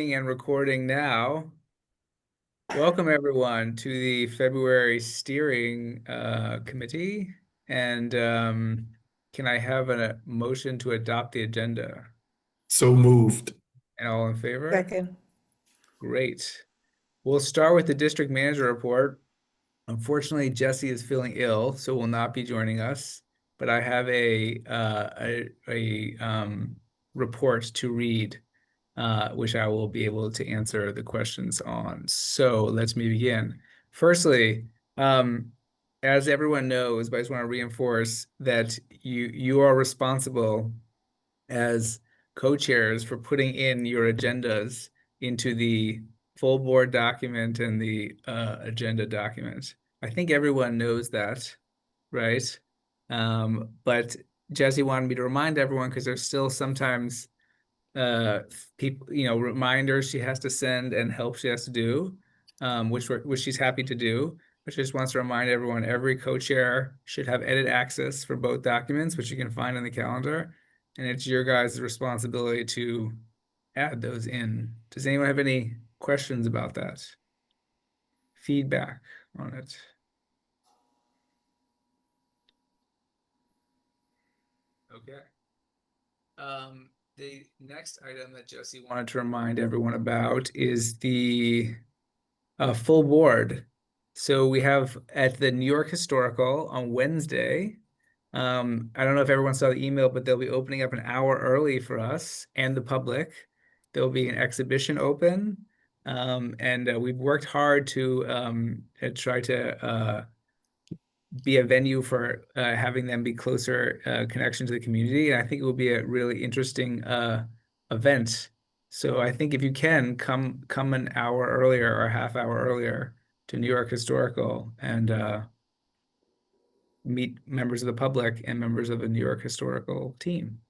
And recording now. Welcome everyone to the February steering committee. And can I have a motion to adopt the agenda? So moved. And all in favor? Second. Great. We'll start with the district manager report. Unfortunately, Jesse is feeling ill, so will not be joining us. But I have a report to read, which I will be able to answer the questions on. So let's begin. Firstly, as everyone knows, but I just want to reinforce that you are responsible as co-chairs for putting in your agendas into the full board document and the agenda document. I think everyone knows that, right? But Jesse wanted me to remind everyone because there's still sometimes people, reminders she has to send and help she has to do, which she's happy to do. But she just wants to remind everyone every co-chair should have edit access for both documents, which you can find in the calendar, and it's your guys' responsibility to add those in. Does anyone have any questions about that? Feedback on it? Okay. The next item that Jesse wanted to remind everyone about is the full board. So we have at the New York Historical on Wednesday. I don't know if everyone saw the email, but they'll be opening up an hour early for us and the public. There'll be an exhibition open. And we've worked hard to try to be a venue for having them be closer connection to the community. And I think it will be a really interesting event. So I think if you can come an hour earlier or a half hour earlier to New York Historical and meet members of the public and members of the New York Historical team.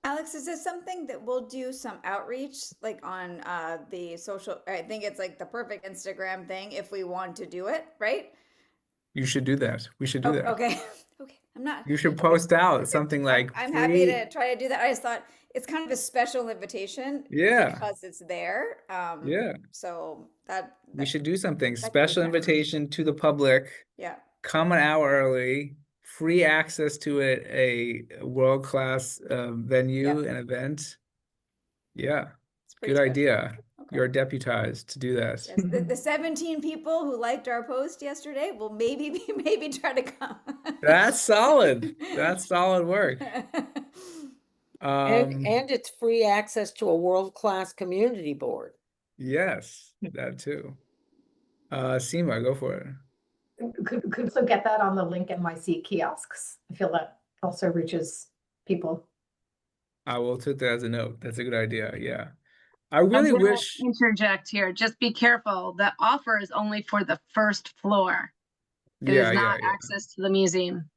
Alex, is this something that we'll do some outreach like on the social? I think it's like the perfect Instagram thing if we want to do it, right? You should do that. We should do that. Okay. Okay. I'm not. You should post out something like I'm free. happy to try to do that. I just thought it's kind of a special invitation Yeah. because it's there. Yeah. So We should do something that could be special fun. invitation to the public. Yeah. Come an hour early, free access to a world-class venue and event. Yeah, It's pretty good special. idea. Okay. You're deputized to do that. Yes, the 17 people who liked our post yesterday will maybe try to come. That's solid. That's solid work. And it's free access to a world-class community board. Yes, that too. Seema, go for it. Could also get that on the Link NYC kiosks. I feel that also reaches people. I will take that as a note. That's a good idea. Yeah. I really I'm gonna wish. interject here. Just be careful. The offer is only for the first floor. It Yeah, is not yeah. access to the museum.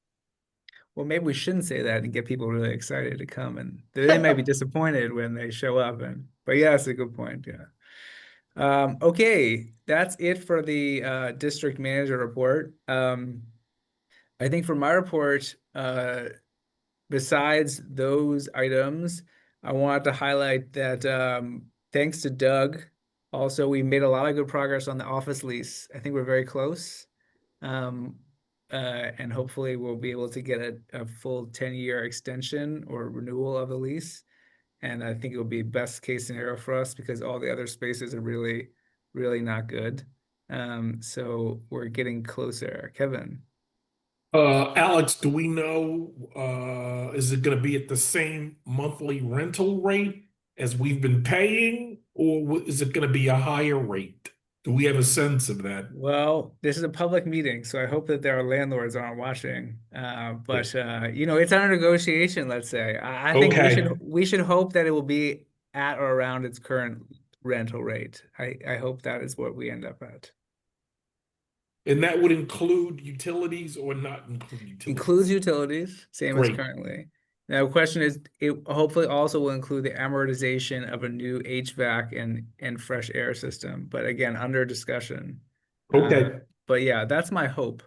Well, maybe we shouldn't say that and get people really excited to come, and they may be disappointed when they show up. But yeah, that's a good point. Yeah. Okay, that's it for the district manager report. I think for my report, besides those items, I wanted to highlight that thanks to Doug, also we made a lot of good progress on the office lease. I think we're very close. And hopefully we'll be able to get a full 10-year extension or renewal of the lease. And I think it will be best case scenario for us because all the other spaces are really, really not good. So we're getting closer. Kevin. Alex, do we know, is it going to be at the same monthly rental rate as we've been paying, or is it going to be a higher rate? Do we have a sense of that? Well, this is a public meeting, so I hope that there are landlords aren't watching. But it's under negotiation, let's say. I think we should hope that it will be at or around its current rental rate. I hope that is what we end up at. And that would include utilities or not include utilities? Includes utilities, same as currently. Now, the question is, it hopefully also will include the amortization of a new HVAC and fresh air system. But again, under discussion. Okay. But yeah, that's my hope.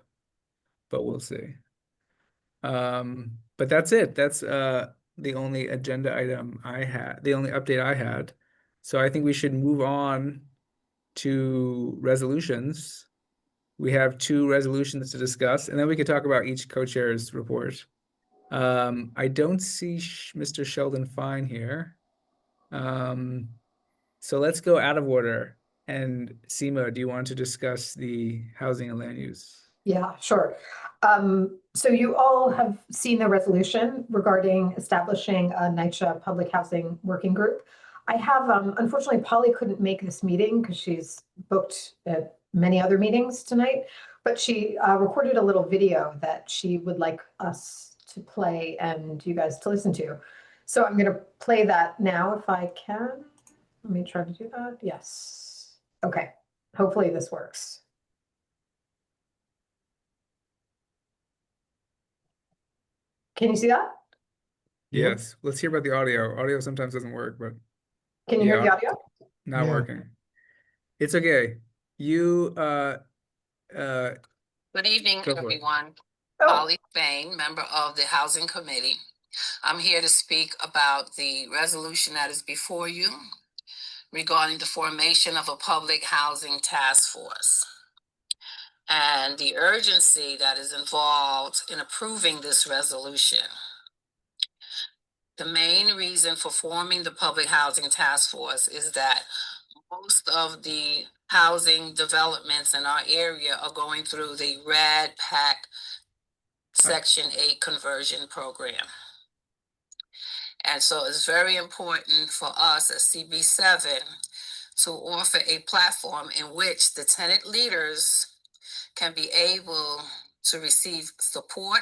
But we'll see. But that's it. That's the only agenda item I had, the only update I had. So I think we should move on to resolutions. We have 2 resolutions to discuss, and then we could talk about each co-chair's report. I don't see Mr. Sheldon Fine here. So let's go out of order. And Seema, do you want to discuss the housing and land use? Yeah, sure. So you all have seen the resolution regarding establishing a NYCHA Public Housing Working Group. I have, unfortunately, Polly couldn't make this meeting because she's booked at many other meetings tonight, but she recorded a little video that she would like us to play and you guys to listen to. So I'm going to play that now if I can. Let me try to do that. Yes. Okay. Hopefully this works. Can you see that? Yes, let's hear about the audio. Audio sometimes doesn't work, but Can you hear the audio? not Yeah. working. It's okay. You Good evening, Go for it. everyone. Oh, Polly Spain, member of the Housing Committee. I'm here to speak about the resolution that is before you regarding the formation of a public housing task force and the urgency that is involved in approving this resolution. The main reason for forming the public housing task force is that most of the housing developments in our area are going through the Red Pack Section 8 conversion program. And so it's very important for us at CB7 to offer a platform in which the tenant leaders can be able to receive support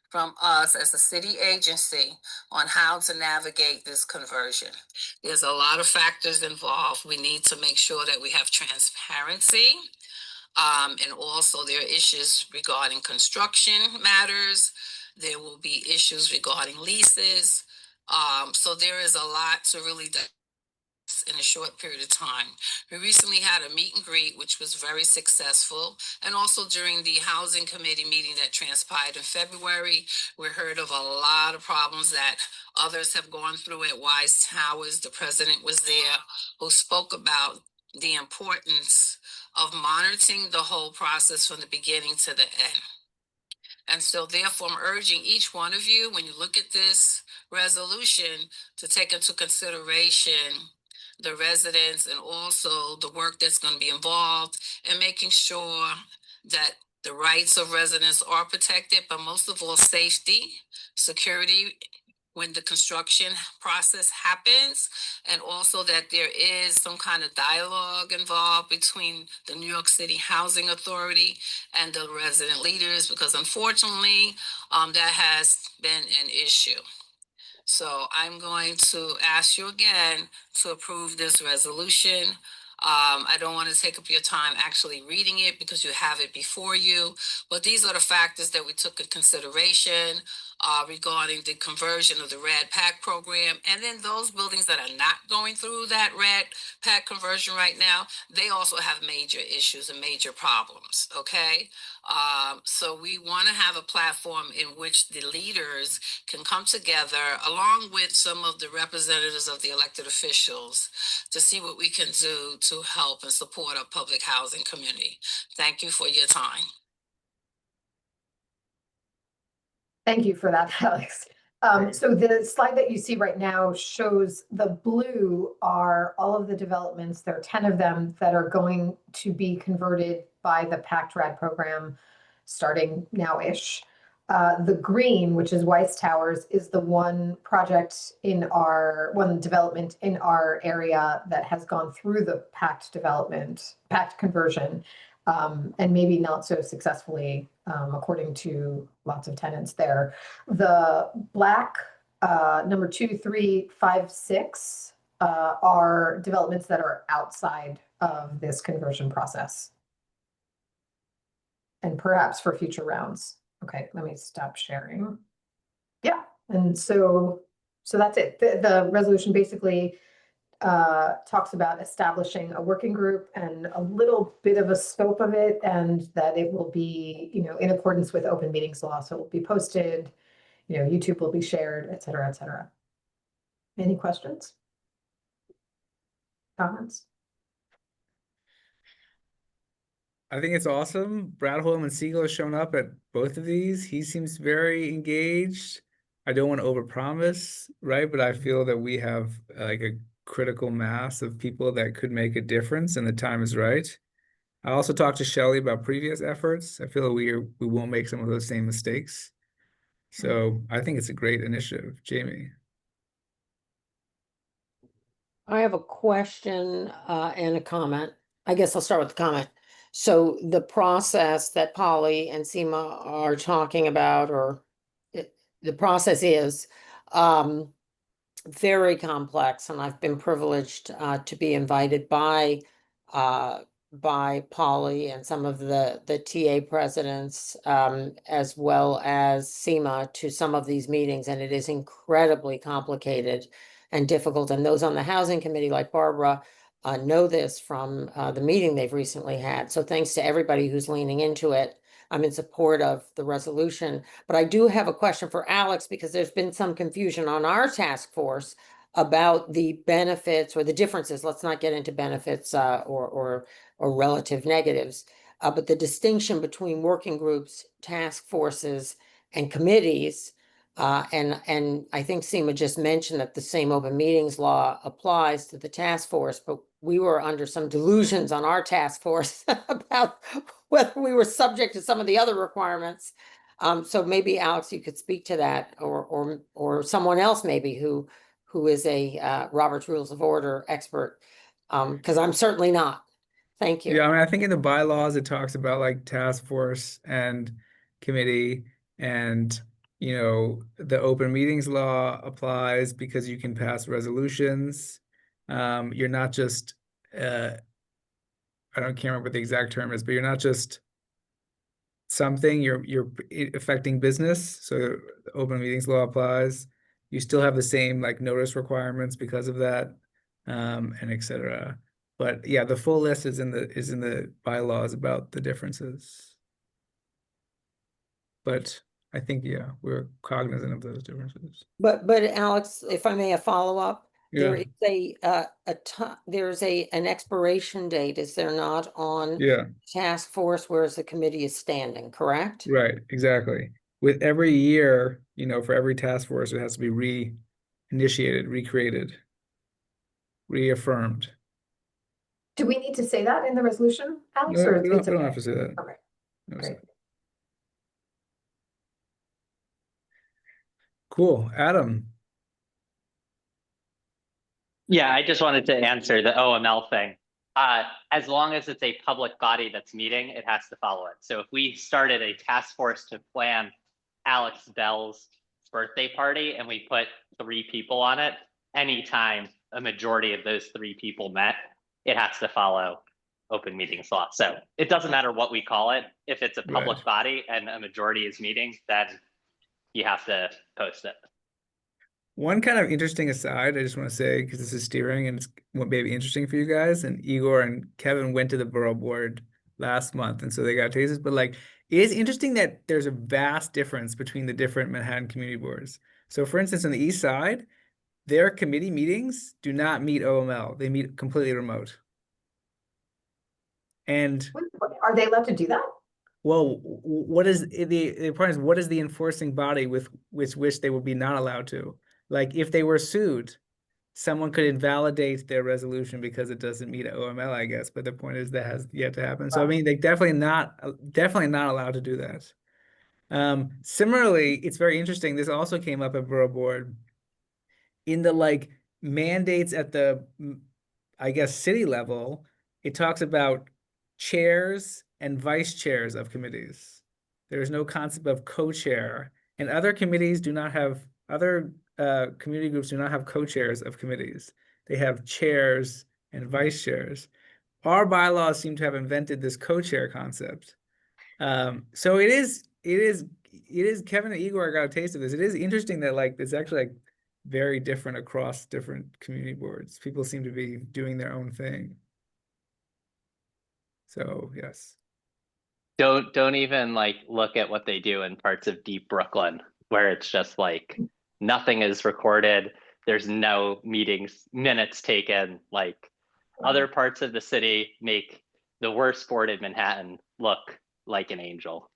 from us as a city agency on how to navigate this conversion. There's a lot of factors involved. We need to make sure that we have transparency. And also there are issues regarding construction matters. There will be issues regarding leases. So there is a lot to really in a short period of time. We recently had a meet and greet, which was very successful. And also during the housing committee meeting that transpired in February, we heard of a lot of problems that others have gone through at Wise Towers. The president was there, who spoke about the importance of monitoring the whole process from the beginning to the end. And so therefore, I'm urging each one of you, when you look at this resolution, to take into consideration the residents and also the work that's going to be involved in making sure that the rights of residents are protected, but most of all, safety, security when the construction process happens, and also that there is some kind of dialogue involved between the New York City Housing Authority and the resident leaders, because unfortunately, that has been an issue. So I'm going to ask you again to approve this resolution. I don't want to take up your time actually reading it because you have it before you, but these are the factors that we took into consideration regarding the conversion of the Red Pack program. And then those buildings that are not going through that Red Pack conversion right now, they also have major issues and major problems, okay? So we want to have a platform in which the leaders can come together along with some of the representatives of the elected officials to see what we can do to help and support our public housing community. Thank you for your time. thank you for that, Alex. So the slide that you see right now shows the blue are all of the developments. There are 10 of them that are going to be converted by the PACT RAD program starting now-ish. The green, which is Weiss Towers, is the one project in one development in our area that has gone through the PACT conversion, and maybe not so successfully, according to lots of tenants there. The black, number 2, 3, 5, 6, are developments that are outside of this conversion process. And perhaps for future rounds. Okay, let me stop sharing. Yeah, and so that's it. The resolution basically talks about establishing a working group and a little bit of a scope of it, and that it will be, in accordance with open meetings law. So it will be posted YouTube will be shared, et cetera, et cetera. Any questions? Comments? I think it's awesome. Bradholm and Siegel have shown up at both of these. He seems very engaged. I don't want to overpromise, right? But I feel that we have like a critical mass of people that could make a difference, and the time is right. I also talked to Shelley about previous efforts. I feel we won't make some of those same mistakes. So I think it's a great initiative, Jami. I have a question and a comment. I guess I'll start with the comment. So the process that Polly and Seema are talking about, the process is very complex, and I've been privileged to be invited by Polly and some of the TA presidents, as well as Seema, to some of these meetings, and it is incredibly complicated and difficult. And those on the housing committee, like Barbara, know this from the meeting they've recently had. So thanks to everybody who's leaning into it. I'm in support of the resolution, but I do have a question for Alex, because there's been some confusion on our task force about the benefits or the differences. Let's not get into benefits or relative negatives, but the distinction between working groups, task forces, and committees. And I think Seema just mentioned that the same open meetings law applies to the task force, but we were under some delusions on our task force about whether we were subject to some of the other requirements. So maybe Alex, you could speak to that, or someone else maybe who is a Robert's Rules of Order expert, because I'm certainly not. Thank you. Yeah, I mean, I think in the bylaws it talks about like task force and committee, and the open meetings law applies because you can pass resolutions. You're not just can't remember what the exact term is, but you're not just something, you're affecting business. So the open meetings law applies. You still have the same like notice requirements because of that, and etc. But yeah, the full list is in the bylaws about the differences. But I think, yeah, we're cognizant of those differences. But Alex, if I may, a follow-up, there Yeah, is there's an expiration date, is there not, on yeah, task force, whereas the committee is standing, correct? right, exactly. With every year, for every task force, it has to be reinitiated, recreated, reaffirmed. Do we need to say that in the resolution, Alex, No, or we it's don't okay? have to say that. Okay, No, great. cool. Adam. Yeah, I just wanted to answer the OML thing. As long as it's a public body that's meeting, it has to follow it. So if we started a task force to plan Alex Bell's birthday party and we put 3 people on it, anytime a majority of those 3 people met, it has to follow open meetings law. So it doesn't matter what we call it. If it's a public Right. body and a majority is meeting, then you have to post it. One kind of interesting aside, I just want to say, because this is steering and it's what may be interesting for you guys, and Egor and Kevin went to the borough board last month, and so they got tastes, but like it is interesting that there's a vast difference between the different Manhattan community boards. So for instance, on the east side, their committee meetings do not meet OML. They meet completely remote. And Are they allowed to do that? well, what is the point is, what is the enforcing body with which they would be not allowed to? Like if they were sued, someone could invalidate their resolution because it doesn't meet OML, I guess. But the point is that has yet to happen. So I mean, they definitely not allowed to do that. Similarly, it's very interesting. This also came up at Borough Board in the like mandates at the, I guess, city level. It talks about chairs and vice chairs of committees. There is no concept of co-chair, and other committees do not have other community groups do not have co-chairs of committees. They have chairs and vice chairs. Our bylaws seem to have invented this co-chair concept. So it is Kevin and Egor got a taste of this. It is interesting that like it's actually like very different across different community boards. People seem to be doing their own thing. So yes. Don't even like look at what they do in parts of deep Brooklyn. where it's just like nothing is recorded. There's no meetings, minutes taken. Like other parts of the city make the worst board in Manhattan look like an angel.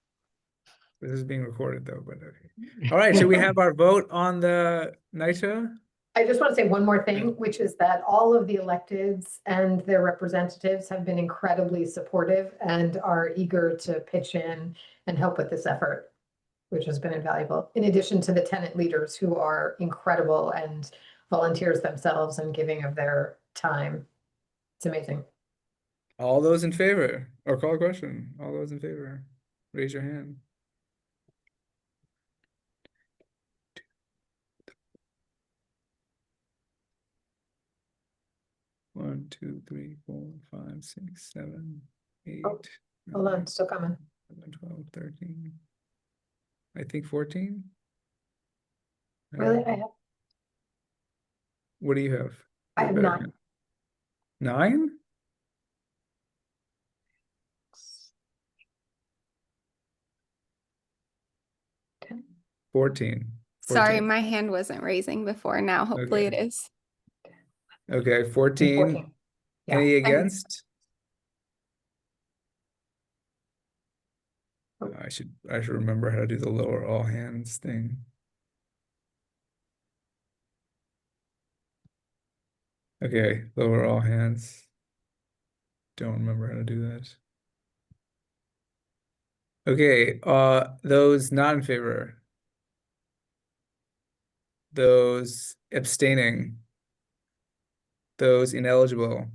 This is being recorded though, but okay. All right, should we have our vote on the NYCHA? I just want to say one more thing, which is that all of the electeds and their representatives have been incredibly supportive and are eager to pitch in and help with this effort, which has been invaluable, in addition to the tenant leaders who are incredible and volunteers themselves and giving of their time. It's amazing. All those in favor, or call a question. All those in favor, raise your hand. One, 2, 3, 4, 5, 6, 7, 8. Oh, hold on, still coming. 11, 12, 13. I think 14. Really? I have What do you have? I have 9. 9? Okay. 14. Sorry, 14. my hand wasn't raising before. Now hopefully it is. Okay, 14. 14. Yeah. Any And- against? Oh. I should remember how to do the lower all hands thing. Okay, lower all hands. Don't remember how to do that. Okay, those not in favor. Those abstaining. Those ineligible.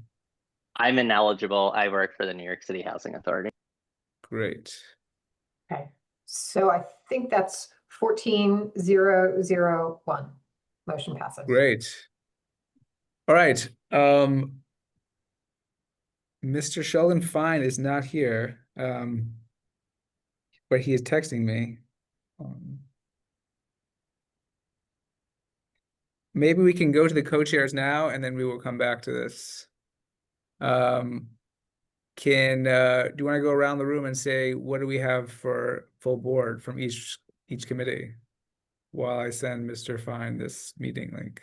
I'm ineligible. I work for the New York City Housing Authority. Great. Okay, so I think that's 14,001. Motion passes. Great. All right. Mr. Sheldon Fine is not here. But he is texting me. Maybe we can go to the co-chairs now and then we will come back to this. Do you want to go around the room and say what do we have for full board from each committee while I send Mr. Fine this meeting link?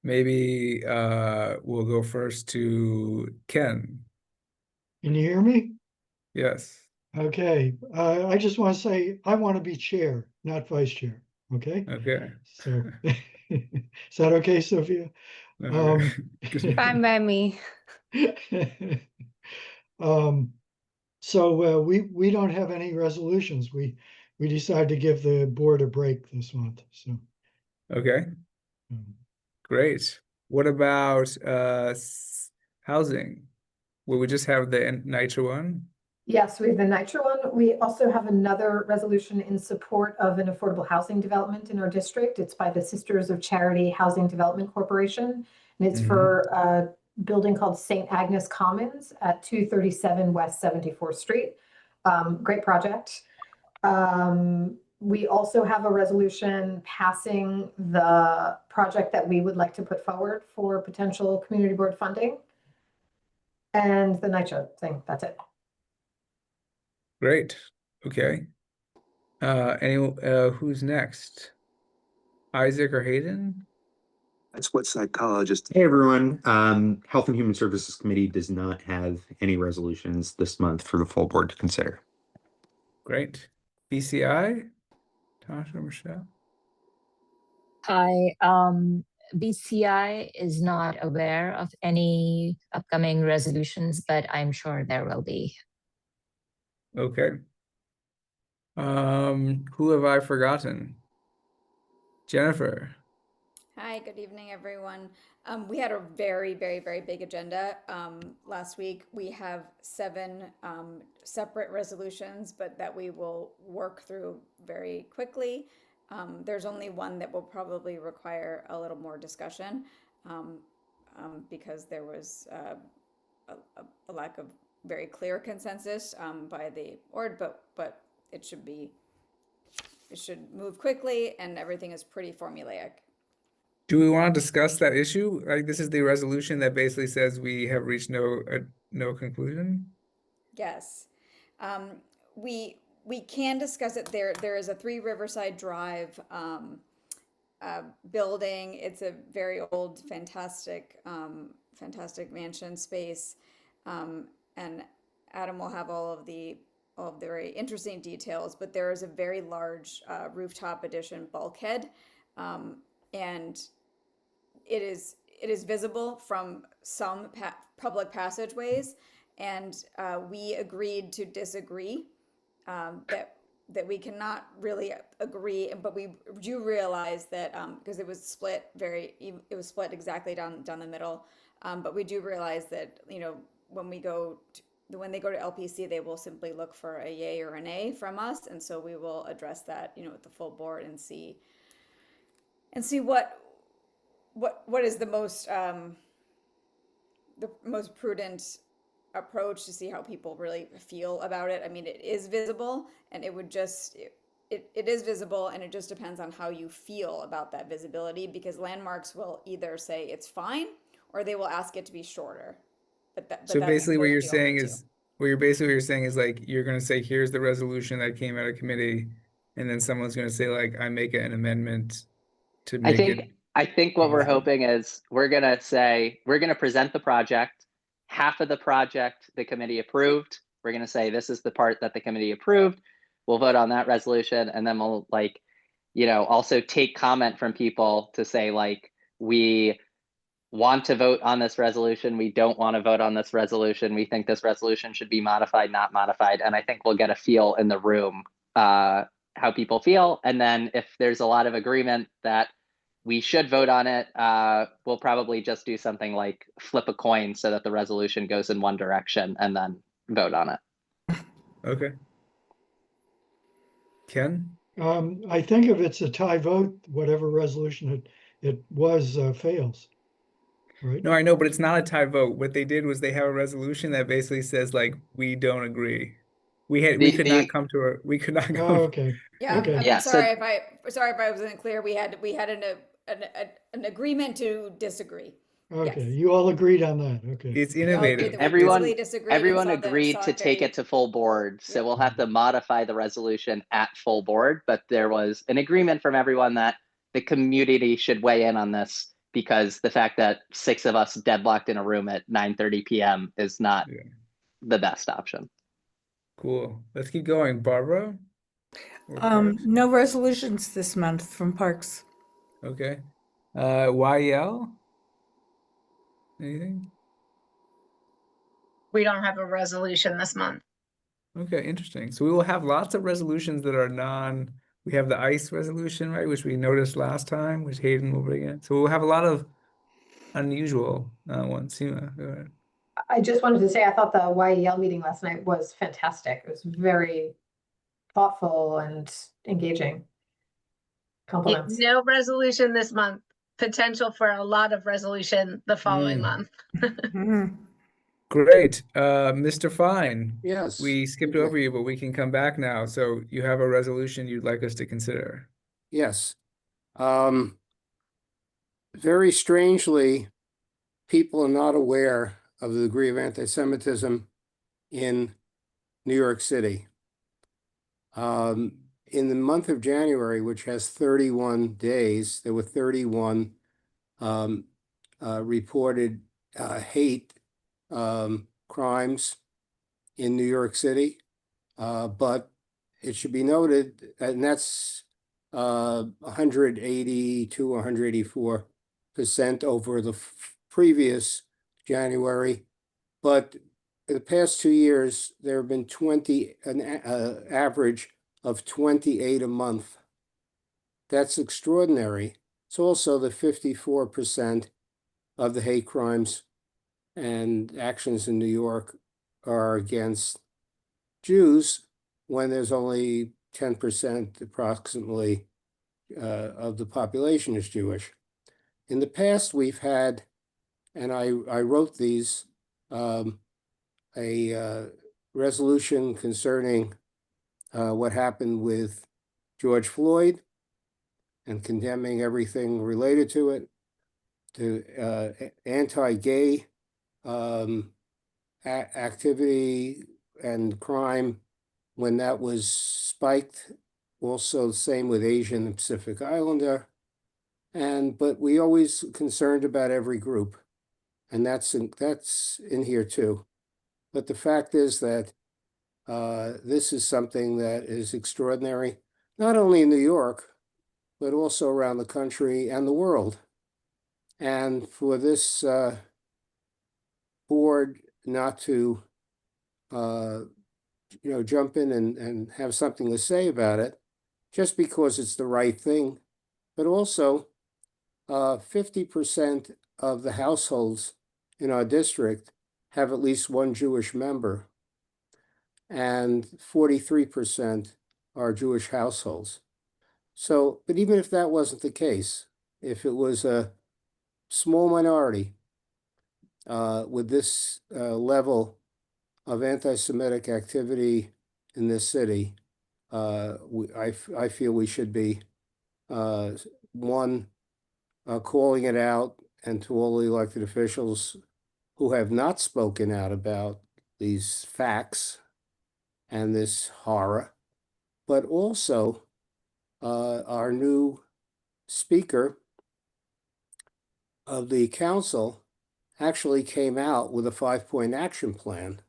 Maybe we'll go first to Ken. Can you hear me? Yes. Okay, I just want to say, I want to be chair, not vice chair, okay? Okay. So, is that okay, Sofia? Okay. Fine by me. So we don't have any resolutions. We decided to give the board a break this month, so. Okay. Great. What about housing? Will we just have the NYCHA one? Yes, we have the NYCHA one. We also have another resolution in support of an affordable housing development in our district. It's by the Sisters of Charity Housing Development Corporation, and it's for a building called St. Agnes Commons at 237 West 74th Street. Great project. We also have a resolution passing the project that we would like to put forward for potential community board funding. And the NYCHA thing, that's it. Great. Okay. Who's next? Isaac or Hayden? That's what psychologists. Hey everyone. Health and Human Services Committee does not have any resolutions this month for the full board to consider. Great. BCI? Tasha, Michele? Hi, BCI is not aware of any upcoming resolutions, but I'm sure there will be. Okay. Who have I forgotten? Jennifer. Hi, good evening, everyone. We had a very, very, very big agenda last week. We have 7 separate resolutions, but that we will work through very quickly. There's only one that will probably require a little more discussion because there was a lack of very clear consensus by the board, but it should move quickly, and everything is pretty formulaic. Do we want to discuss that issue? Like, this is the resolution that basically says we have reached no conclusion? Yes. we can discuss it. There is a 3 Riverside Drive building. It's a very old, fantastic mansion space, and Adam will have all of the very interesting details. But there is a very large rooftop addition bulkhead, and it is visible from some public passageways, and we agreed to disagree, that we cannot really agree, but we do realize that because it was split exactly down the middle, but we do realize that when they go to LPC, they will simply look for a yay or a nay from us, and so we will address that with the full board and see what is the most prudent approach to see how people really feel about it. I mean, it is visible, and it is visible, and it just depends on how you feel about that visibility, because landmarks will either say it's fine or they will ask it to be shorter. So basically what you're saying is like, you're going to say, here's the resolution that came out of committee, and then someone's going to say, like, I make an amendment to make it. I think what we're hoping is we're going to present the project. Half of the project the committee approved. We're going to say this is the part that the committee approved. We'll vote on that resolution, and then we'll also take comment from people to say, like, we want to vote on this resolution. We don't want to vote on this resolution. We think this resolution should be modified, not modified. And I think we'll get a feel in the room how people feel. And then if there's a lot of agreement that we should vote on it, we'll probably just do something like flip a coin so that the resolution goes in one direction and then vote on it. Okay. Ken? I think if it's a tie vote, whatever resolution it was fails. Right? No, I know, but it's not a tie vote. What they did was they have a resolution that basically says, like, we don't agree. We could not come to a. Oh, okay. Yeah. Okay. I'm sorry if I wasn't clear. We had an agreement to disagree. Okay, Yes. you all agreed on that. Okay. It's innovative. Everyone agreed to take it to full board. So we'll have to modify the resolution at full board, but there was an agreement from everyone that the community should weigh in on this, because the fact that 6 of us deadlocked in a room at 9:30 p.m. is not the best option. Cool. Let's keep going. Barbara? No resolutions this month from Parks. Okay. YEL? Anything? We don't have a resolution this month. Okay, interesting. So we will have lots of resolutions that are we have the ICE resolution, right, which we noticed last time, which Hayden will bring in. So we'll have a lot of unusual ones. Seema, go ahead. I just wanted to say, I thought the YEL meeting last night was fantastic. It was very thoughtful and engaging. Compliments. No resolution this month. Potential for a lot of resolution the following month. Great. Mr. Fine. Yes. We skipped over you, but we can come back now. So you have a resolution you'd like us to consider. Yes. Very strangely, people are not aware of the degree of anti-Semitism in New York City. In the month of January, which has 31 days, there were 31 reported hate crimes in New York City. But it should be noted, and that's 180 to 184% over the previous January. But in the past 2 years, there have been an average of 28 a month. That's extraordinary. It's also the 54% of the hate crimes and actions in New York are against Jews, when there's only 10% approximately of the population is Jewish. In the past, we've had, and I wrote these, a resolution concerning what happened with George Floyd and condemning everything related to it, to anti-gay activity and crime when that was spiked. Also the same with Asian and Pacific Islander. But we always concerned about every group. And that's in here too. But the fact is that this is something that is extraordinary, not only in New York, but also around the country and the world. And for this board not to, jump in and have something to say about it, just because it's the right thing, but also 50% of the households in our district have at least one Jewish member, and 43% are Jewish households. So, but even if that wasn't the case, if it was a small minority with this level of anti-Semitic activity in this city, I feel we should be calling it out, and to all the elected officials who have not spoken out about these facts and this horror, but also our new speaker of the council actually came out with a 5-point action plan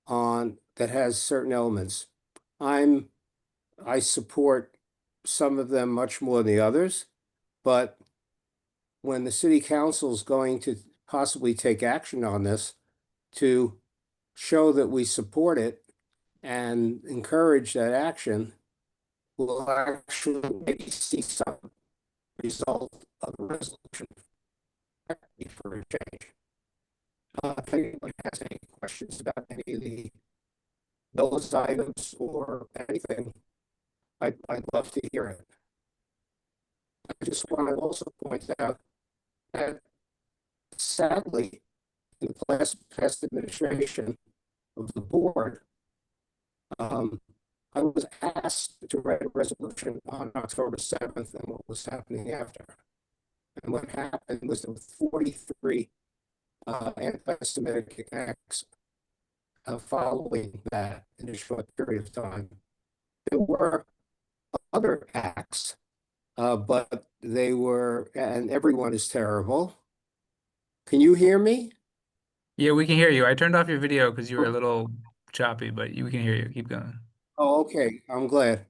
that has certain elements. I support some of them much more than the others, but when the city council is going to possibly take action on this to show that we support it and encourage that action, we'll actually maybe see some result of the resolution for a change. If anyone has any questions about any of those items or anything, I'd love to hear it. I just want to also point out that sadly, in the past administration of the board, I was asked to write a resolution on October 7th and what was happening after. And what happened was there were 43 anti-Semitic acts following that in a short period of time. There were other acts, but they were, and everyone is terrible. Can you hear me? Yeah, we can hear you. I turned off your video because you were a little choppy, but we can hear you. Keep going. Oh, okay. I'm glad.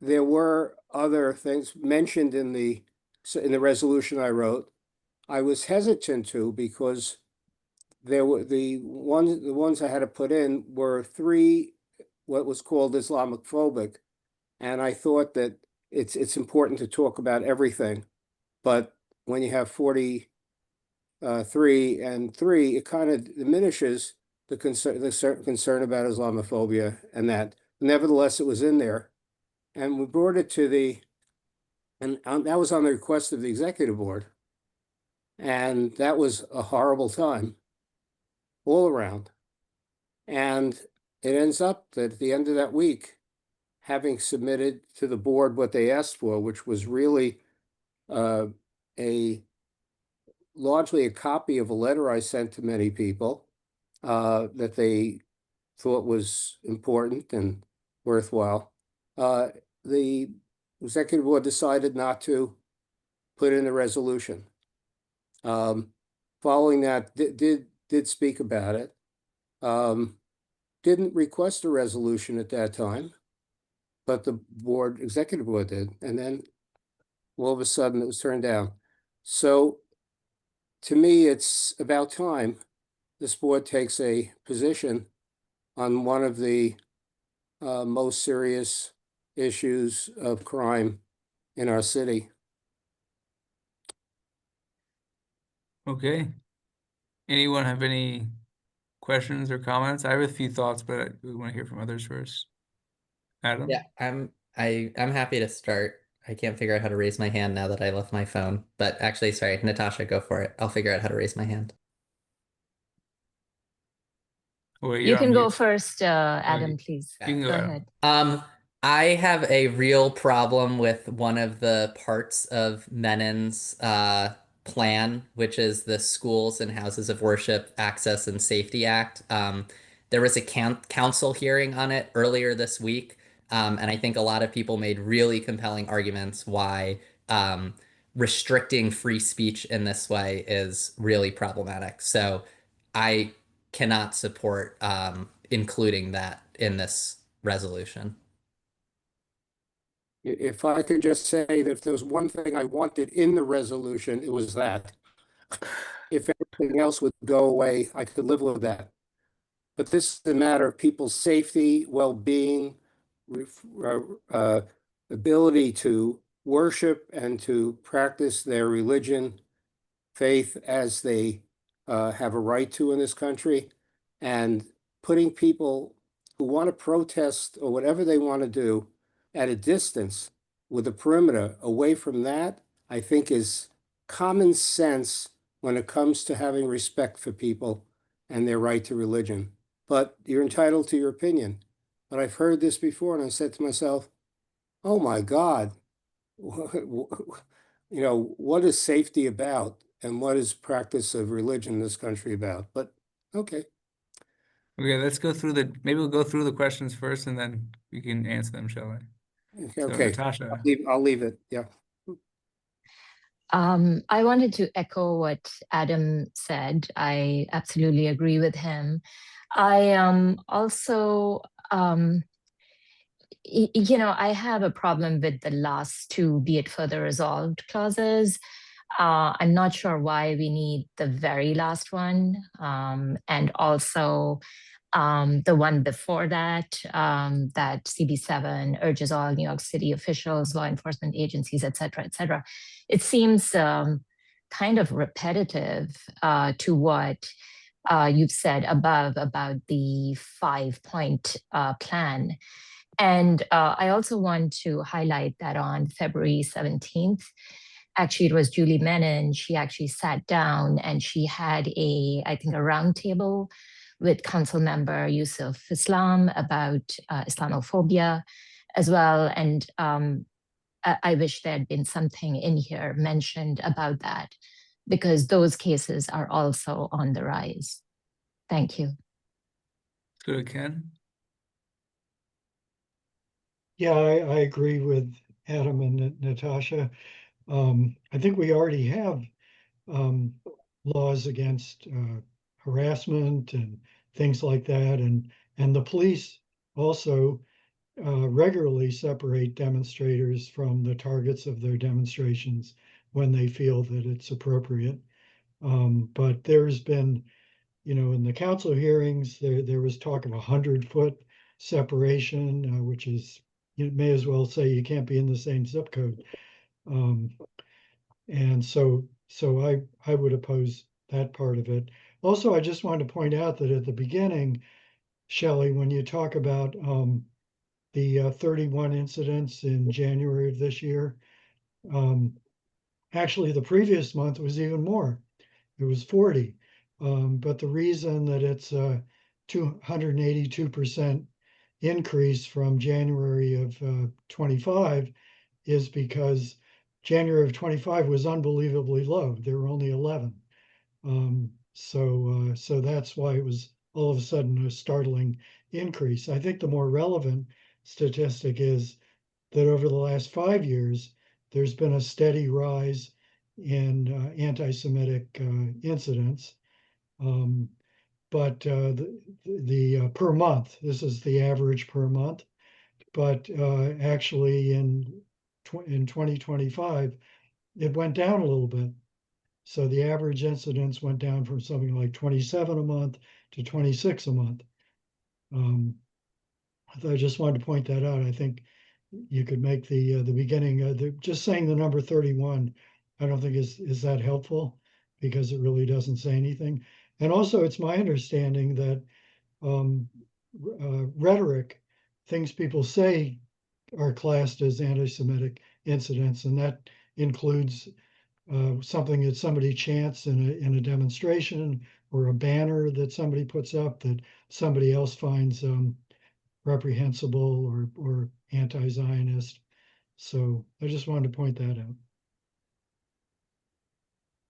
There were other things mentioned in the resolution I wrote. I was hesitant to, because there were the ones I had to put in were 3 what was called Islamophobic, and I thought that it's important to talk about everything, but when you have 43 and 3, it kind of diminishes the concern about Islamophobia, and that nevertheless it was in there, and we brought it to and that was on the request of the executive board, and that was a horrible time all around. And it ends up that at the end of that week, having submitted to the board what they asked for, which was really largely a copy of a letter I sent to many people that they thought was important and worthwhile. The executive board decided not to put in a resolution. Following that, did speak about it. Didn't request a resolution at that time, but the executive board did, and then all of a sudden it was turned down. So to me, it's about time this board takes a position on one of the most serious issues of crime in our city. Okay. Anyone have any questions or comments? I have a few thoughts, but we want to hear from others first. Adam? Yeah, I'm happy to start. I can't figure out how to raise my hand now that I left my phone. But actually, sorry, Natasha, go for it. I'll figure out how to raise my hand. Well, You can go first, Adam, please. You can go ahead. I have a real problem with one of the parts of Menon's plan, which is the Schools and Houses of Worship Access and Safety Act. There was a council hearing on it earlier this week, and I think a lot of people made really compelling arguments why restricting free speech in this way is really problematic. So I cannot support including that in this resolution. If I could just say that if there was one thing I wanted in the resolution, it was that. If everything else would go away, I could live with that. But this is a matter of people's safety, well-being, ability to worship and to practice their religion, faith as they have a right to in this country, and putting people who want to protest or whatever they want to do at a distance with a perimeter away from that, I think is common sense when it comes to having respect for people and their right to religion. But you're entitled to your opinion. But I've heard this before and I said to myself, oh my God, what is safety about? And what is practice of religion in this country about? But okay. Okay, let's go through maybe we'll go through the questions first and then we can answer them, shall we? So, Okay. Natasha. I'll leave it. Yeah. I wanted to echo what Adam said. I absolutely agree with him. I also, I have a problem with the last two be it further resolved clauses. I'm not sure why we need the very last one. And also the one before that, that CB7 urges all New York City officials, law enforcement agencies, et cetera, it seems kind of repetitive to what you've said above about the 5-point plan. And I also want to highlight that on February 17th, actually it was Julie Menon, she actually sat down and she had I think a roundtable with council member Yusuf Islam about Islamophobia as well. And I wish there had been something in here mentioned about that, because those cases are also on the rise. Thank you. Good, Ken. Yeah, I agree with Adam and Natasha. I think we already have laws against harassment and things like that, and the police also regularly separate demonstrators from the targets of their demonstrations when they feel that it's appropriate. But there's been, in the council hearings, there was talk of 100-foot separation, which is, you may as well say you can't be in the same zip code. And so I would oppose that part of it. Also, I just wanted to point out that at the beginning, Shelley, when you talk about the 31 incidents in January of this year, actually the previous month was even more. It was 40. But the reason that it's a 282% increase from January of 25 is because January of 25 was unbelievably low. There were only 11. So that's why it was all of a sudden a startling increase. I think the more relevant statistic is that over the last 5 years, there's been a steady rise in anti-Semitic incidents. But the per month, this is the average per month, but actually in 2025, it went down a little bit. So the average incidence went down from something like 27 a month to 26 a month. I just wanted to point that out. I think you could make the beginning, just saying the number 31, I don't think is that helpful, because it really doesn't say anything. And also, it's my understanding that rhetoric, things people say, are classed as anti-Semitic incidents, and that includes something that somebody chants in a demonstration, or a banner that somebody puts up that somebody else finds reprehensible or anti-Zionist. So I just wanted to point that out.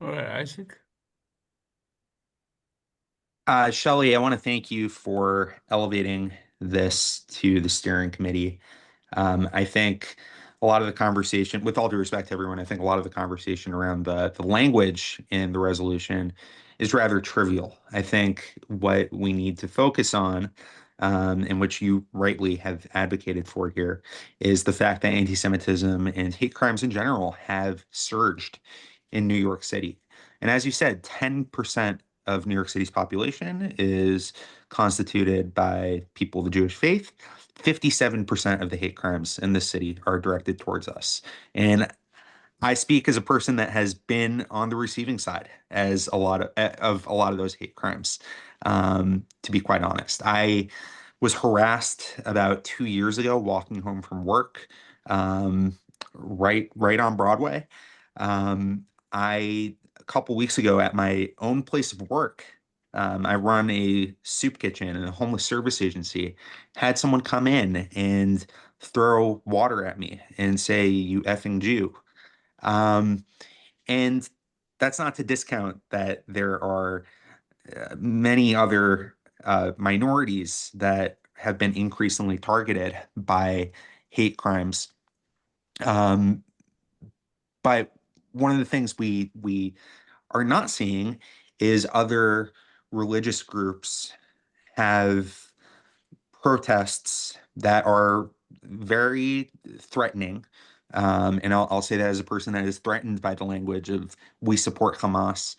All right, Isaac. Shelley, I want to thank you for elevating this to the steering committee. I think a lot of the conversation, with all due respect to everyone, I think a lot of the conversation around the language in the resolution is rather trivial. I think what we need to focus on, and which you rightly have advocated for here, is the fact that anti-Semitism and hate crimes in general have surged in New York City. And as you said, 10% of New York City's population is constituted by people of the Jewish faith. 57% of the hate crimes in this city are directed towards us. And I speak as a person that has been on the receiving side as a lot of a lot of those hate crimes. To be quite honest, I was harassed about 2 years ago walking home from work, right on Broadway. I a couple weeks ago at my own place of work, I run a soup kitchen and a homeless service agency, had someone come in and throw water at me and say, "You effing Jew." Um, and that's not to discount that there are many other minorities that have been increasingly targeted by hate crimes. But one of the things we are not seeing is other religious groups have protests that are very threatening. And I'll say that as a person that is threatened by the language of "we support Hamas."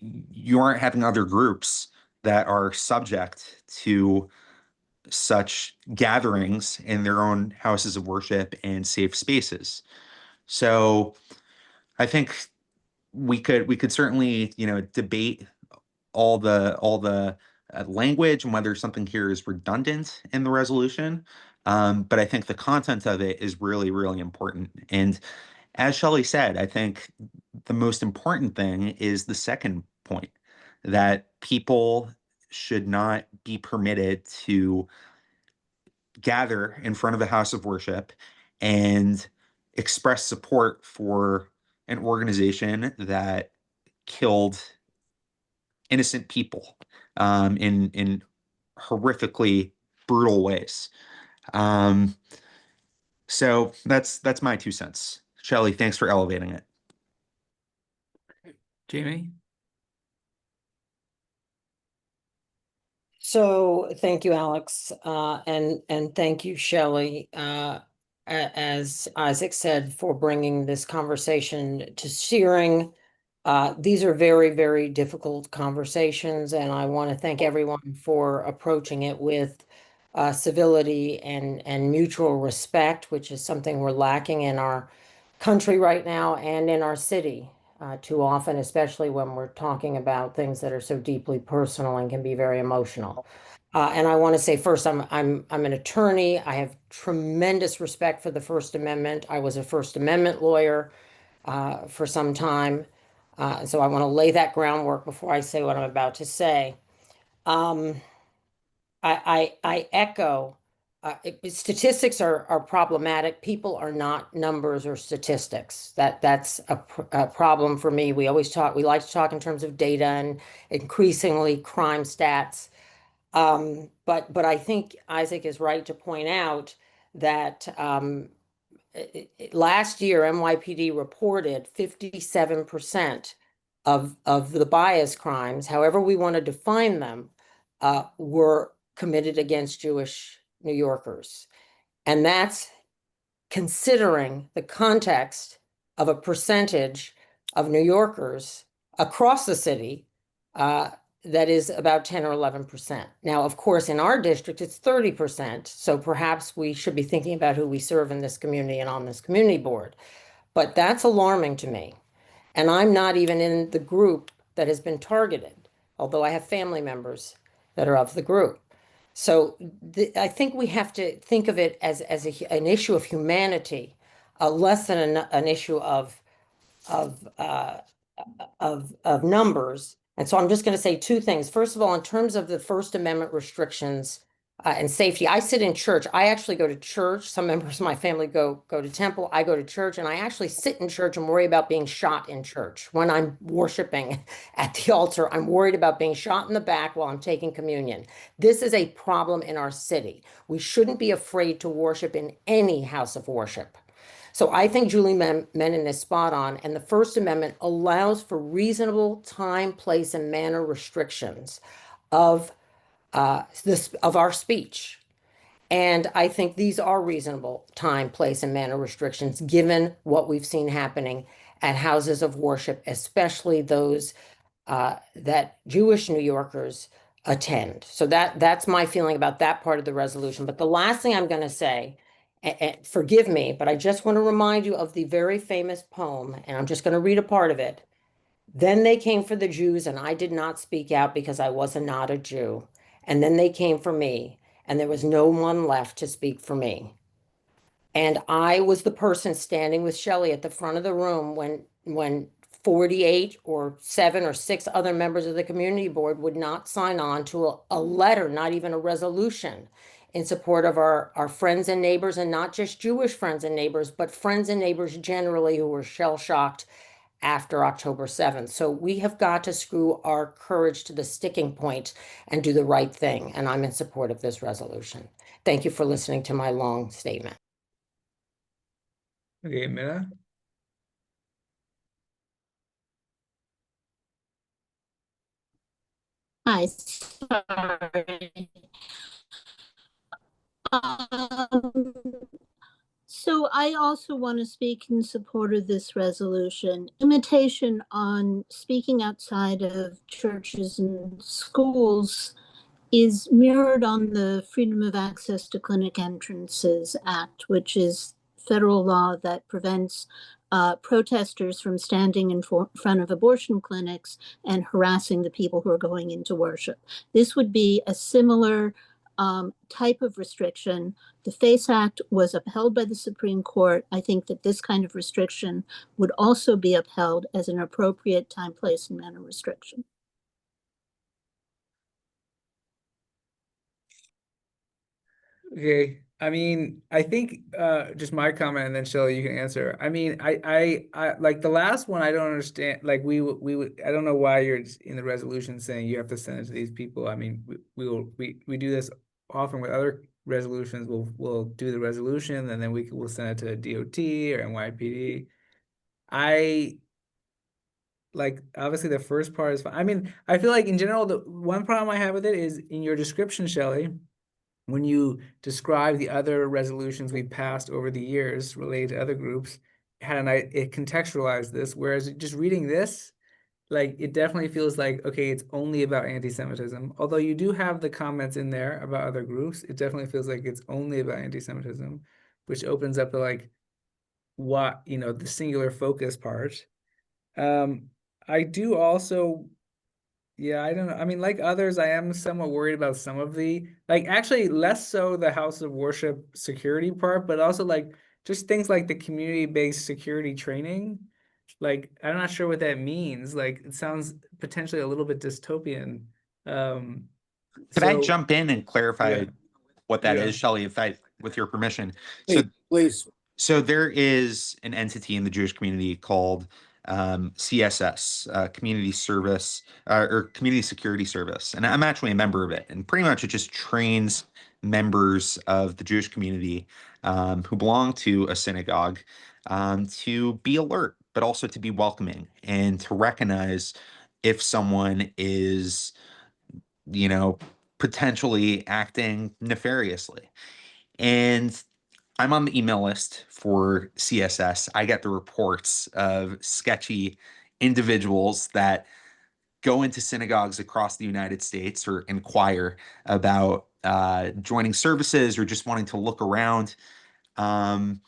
You aren't having other groups that are subject to such gatherings in their own houses of worship and safe spaces. So I think we could certainly, debate all the language and whether something here is redundant in the resolution. But I think the content of it is really, really important. And as Shelley said, I think the most important thing is the second point, that people should not be permitted to gather in front of a house of worship and express support for an organization that killed innocent people in horrifically brutal ways. So that's my 2 cents. Shelley, thanks for elevating it. Jami? So thank you, Alex, and thank you, Shelley, as Isaac said, for bringing this conversation to steering. These are very, very difficult conversations, and I want to thank everyone for approaching it with civility and mutual respect, which is something we're lacking in our country right now and in our city too often, especially when we're talking about things that are so deeply personal and can be very emotional. And I want to say first, I'm an attorney. I have tremendous respect for the First Amendment. I was a First Amendment lawyer for some time. So I want to lay that groundwork before I say what I'm about to say. I echo, statistics are problematic. People are not numbers or statistics. That's a problem for me. We like to talk in terms of data and increasingly crime stats. But I think Isaac is right to point out that last year, NYPD reported 57% of the bias crimes, however we want to define them, were committed against Jewish New Yorkers. And that's considering the context of a percentage of New Yorkers across the city that is about 10 or 11%. Now, of course, in our district, it's 30%. So perhaps we should be thinking about who we serve in this community and on this community board. But that's alarming to me. And I'm not even in the group that has been targeted, although I have family members that are of the group. So I think we have to think of it as an issue of humanity, less than an issue of numbers. And so I'm just going to say two things. First of all, in terms of the First Amendment restrictions and safety. I sit in church. I actually go to church. Some members of my family go to temple. I go to church, and I actually sit in church and worry about being shot in church. When I'm worshiping at the altar, I'm worried about being shot in the back while I'm taking communion. This is a problem in our city. We shouldn't be afraid to worship in any house of worship. So I think Julie Menon is spot on, and the First Amendment allows for reasonable time, place, and manner restrictions of of our speech. And I think these are reasonable time, place, and manner restrictions given what we've seen happening at houses of worship, especially those that Jewish New Yorkers attend. So that's my feeling about that part of the resolution. But the last thing I'm going to say, and forgive me, but I just want to remind you of the very famous poem, and I'm just going to read a part of it. Then they came for the Jews, and I did not speak out because I was not a Jew. And then they came for me, and there was no one left to speak for me. And I was the person standing with Shelley at the front of the room when 48 or 7 or 6 other members of the community board would not sign on to a letter, not even a resolution, in support of our friends and neighbors, and not just Jewish friends and neighbors, but friends and neighbors generally who were shell-shocked after October 7th. So we have got to screw our courage to the sticking point and do the right thing. And I'm in support of this resolution. Thank you for listening to my long statement. Okay, Minna. Hi, sorry. So I also want to speak in support of this resolution. Limitation on speaking outside of churches and schools is mirrored on the Freedom of Access to Clinic Entrances Act, which is federal law that prevents protesters from standing in front of abortion clinics and harassing the people who are going into worship. This would be a similar type of restriction. The FACE Act was upheld by the Supreme Court. I think that this kind of restriction would also be upheld as an appropriate time, place, and manner restriction. Okay. I mean, I think just my comment, and then Shelley, you can answer. I mean, I like the last one. I don't understand. Like I don't know why you're in the resolution saying you have to send it to these people. I mean, we do this often with other resolutions. We'll do the resolution, and then we'll send it to DOT or NYPD. I like obviously the first part is fine. I mean, I feel like in general, the one problem I have with it is in your description, Shelley, when you describe the other resolutions we passed over the years related to other groups, it contextualized this, whereas just reading this, like it definitely feels like, okay, it's only about anti-Semitism. Although you do have the comments in there about other groups, it definitely feels like it's only about anti-Semitism, which opens up to like what, the singular focus part. I do also, yeah, I don't know. I mean, like others, I am somewhat worried about some of like actually less so the house of worship security part, but also like just things like the community-based security training. Like, I'm not sure what that means. Like, it sounds potentially a little bit dystopian. Could I jump in and clarify yeah. what that Yeah. is, Shelley, with your permission? Please. So there is an entity in the Jewish community called CSS, Community Service or Community Security Service, and I'm actually a member of it. And pretty much it just trains members of the Jewish community who belong to a synagogue to be alert, but also to be welcoming and to recognize if someone is, potentially acting nefariously. And I'm on the email list for CSS. I get the reports of sketchy individuals that go into synagogues across the United States or inquire about joining services or just wanting to look around. And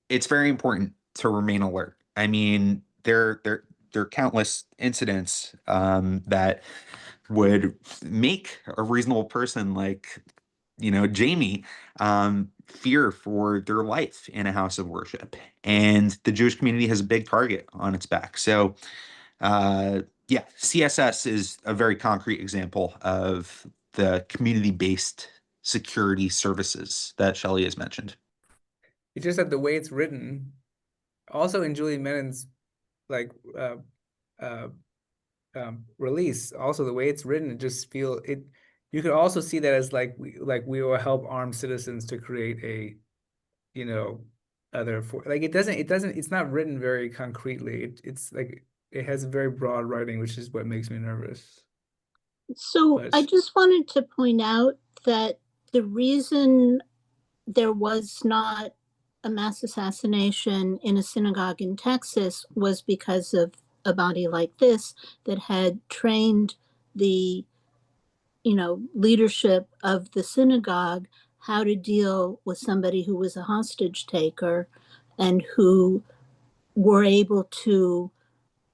it's very important to remain alert. I mean, there are countless incidents that would make a reasonable person like Jami fear for their life in a house of worship, and the Jewish community has a big target on its back. So yeah, CSS is a very concrete example of the community-based security services that Shelley has mentioned. It's just that the way it's written, also in Julie Menon's like release, also the way it's written, it just feel it. You could also see that as like we will help armed citizens to create a, you know, like it's not written very concretely. It's like it has very broad writing, which is what makes me nervous. So But I just wanted to point out that the reason there was not a mass assassination in a synagogue in Texas was because of a body like this that had trained the, you know, leadership of the synagogue how to deal with somebody who was a hostage taker and who were able to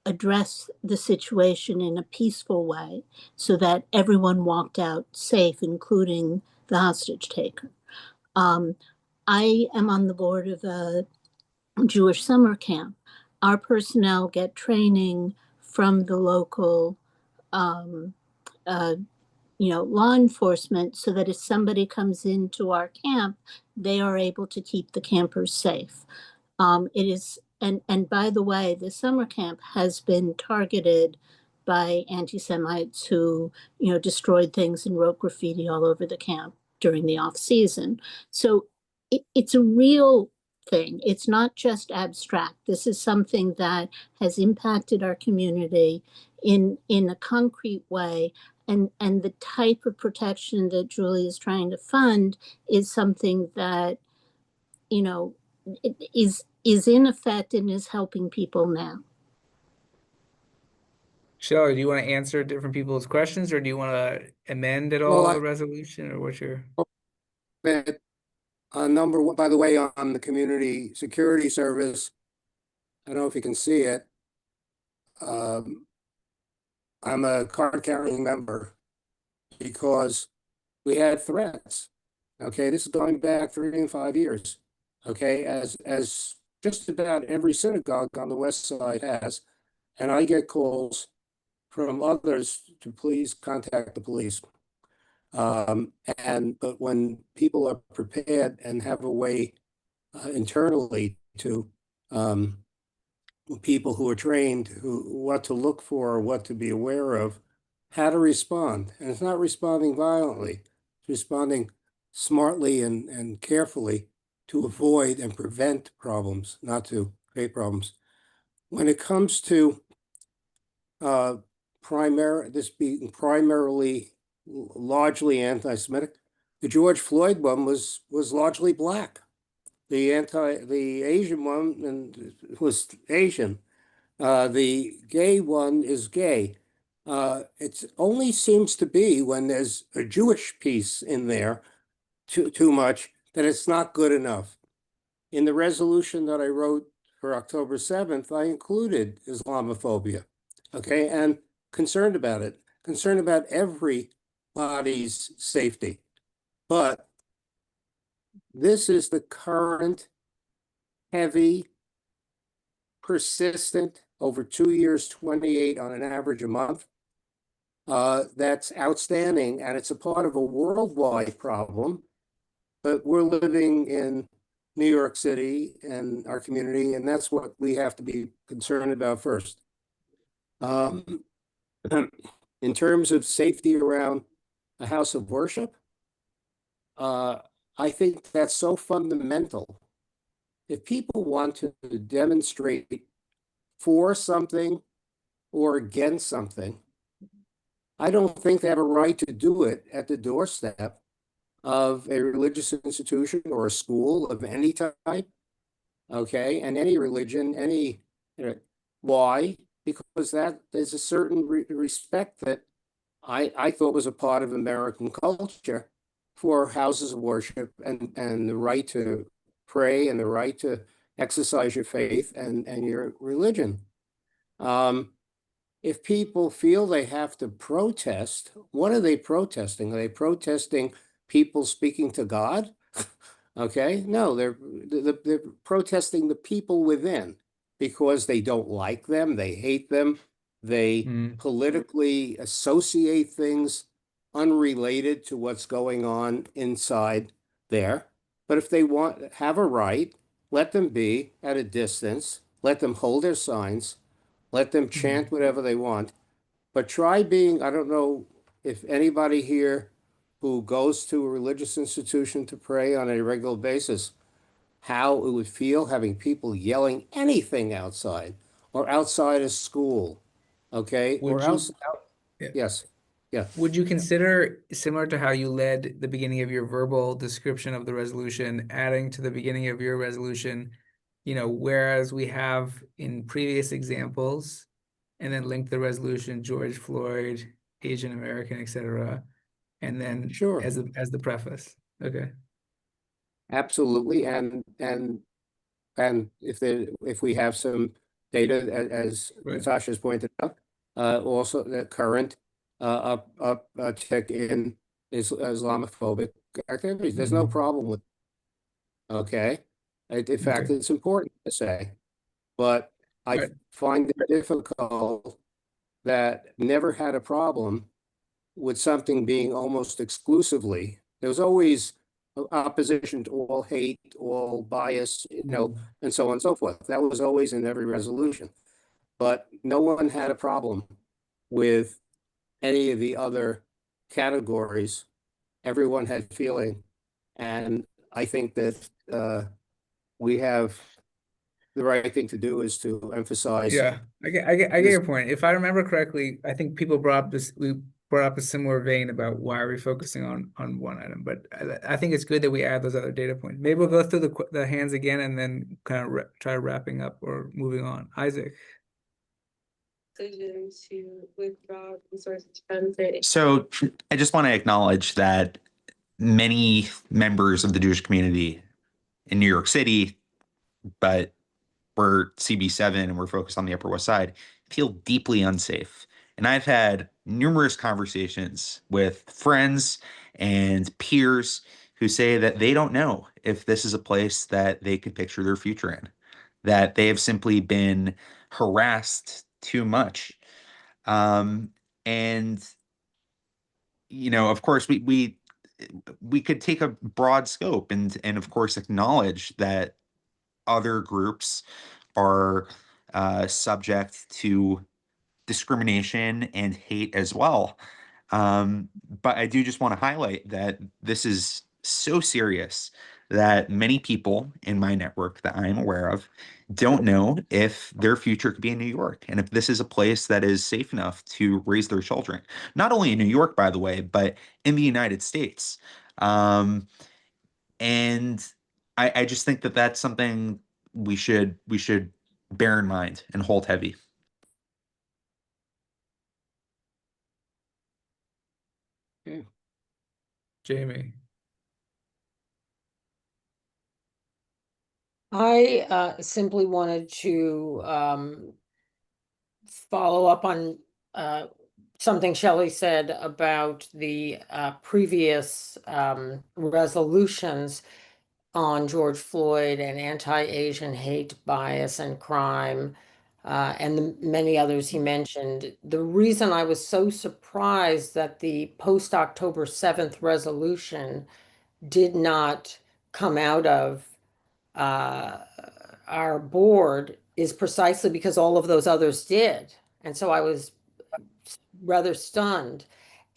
address the situation in a peaceful way so that everyone walked out safe, including the hostage taker. I am on the board of a Jewish summer camp. Our personnel get training from the local, law enforcement so that if somebody comes into our camp, they are able to keep the campers safe. It is, and by the way, the summer camp has been targeted by anti-Semites who, destroyed things and wrote graffiti all over the camp during the off season. So it's a real thing. It's not just abstract. This is something that has impacted our community in a concrete way. And the type of protection that Julie is trying to fund is something that, is in effect and is helping people now. Shelley, do you want to answer different people's questions, or do you want to amend at all the resolution, or what's your? Number one, by the way, on the community security service, I don't know if you can see it. I'm a card-carrying member because we had threats. Okay, this is going back 3 and 5 years. Okay, as just about every synagogue on the West Side has, and I get calls from others to please contact the police. But when people are prepared and have a way internally to people who are trained, what to look for, what to be aware of, how to respond, and it's not responding violently, it's responding smartly and carefully to avoid and prevent problems, not to create problems. When it comes to this being primarily largely anti-Semitic, the George Floyd one was largely Black. The Asian one was Asian. The gay one is gay. It only seems to be when there's a Jewish piece in there too much that it's not good enough. In the resolution that I wrote for October 7th, I included Islamophobia, okay, and concerned about it, concerned about everybody's safety. But this is the current heavy, persistent, over 2 years, 28 on an average a month. That's outstanding, and it's a part of a worldwide problem. But we're living in New York City and our community, and that's what we have to be concerned about first. In terms of safety around a house of worship, I think that's so fundamental. If people want to demonstrate for something or against something, I don't think they have a right to do it at the doorstep of a religious institution or a school of any type, okay, and any religion, why? Because that there's a certain respect that I thought was a part of American culture for houses of worship and the right to pray and the right to exercise your faith and your religion. If people feel they have to protest, what are they protesting? Are they protesting people speaking to God? Okay, no, they're protesting the people within because they don't like them, they hate them, they politically associate things unrelated to what's going on inside there. But if they have a right, let them be at a distance, let them hold their signs, let them chant whatever they want. But try being, I don't know if anybody here who goes to a religious institution to pray on a regular basis, how it would feel having people yelling anything outside or outside a school, okay? Would Or you, else, yeah. yes, yeah. Would you consider, similar to how you led the beginning of your verbal description of the resolution, adding to the beginning of your resolution, whereas we have in previous examples, and then link the resolution, George Floyd, Asian American, etc., and then Sure. as the preface. Okay. Absolutely. And if we have some data, as Right. Natasha's pointed out, also the current uptick in Islamophobic activities. There's no problem with, okay? In fact, Okay. it's important to say, but I Right. find it difficult that never had a problem with something being almost exclusively. There was always opposition to all hate, all bias, and so on and so forth. That was always in every resolution. But no one had a problem with any of the other categories. Everyone had feeling. And I think that we have the right thing to do is to emphasize Yeah, I get this. your point. If I remember correctly, I think people we brought up a similar vein about why are we focusing on one item, but I think it's good that we add those other data points. Maybe we'll go through the hands again and then kind of try wrapping up or moving on. Isaac. Decision to withdraw resources from the So I just want to acknowledge that many members of the Jewish community in New York City, but we're CB7 and we're focused on the Upper West Side, feel deeply unsafe. And I've had numerous conversations with friends and peers who say that they don't know if this is a place that they could picture their future in, that they have simply been harassed too much. And of course, we could take a broad scope and of course acknowledge that other groups are subject to discrimination and hate as well. But I do just want to highlight that this is so serious that many people in my network that I'm aware of don't know if their future could be in New York and if this is a place that is safe enough to raise their children. Not only in New York, by the way, but in the United States. And I just think that that's something we should bear in mind and hold heavy. Jami. I simply wanted to follow up on something Shelley said about the previous resolutions on George Floyd and anti-Asian hate, bias, and crime, and the many others he mentioned. The reason I was so surprised that the post-October 7th resolution did not come out of our board is precisely because all of those others did. And so I was rather stunned.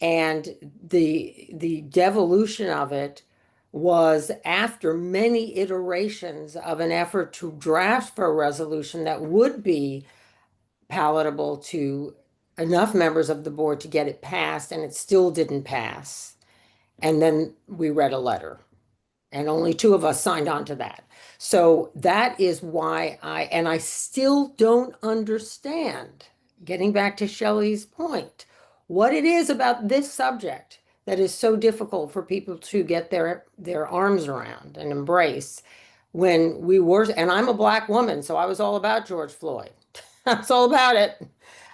And the devolution of it was after many iterations of an effort to draft for a resolution that would be palatable to enough members of the board to get it passed, and it still didn't pass. And then we read a letter, and only two of us signed on to that. So that is why I still don't understand, getting back to Shelley's point, what it is about this subject that is so difficult for people to get their arms around and embrace when we were, and I'm a Black woman, so I was all about George Floyd. That's all about it.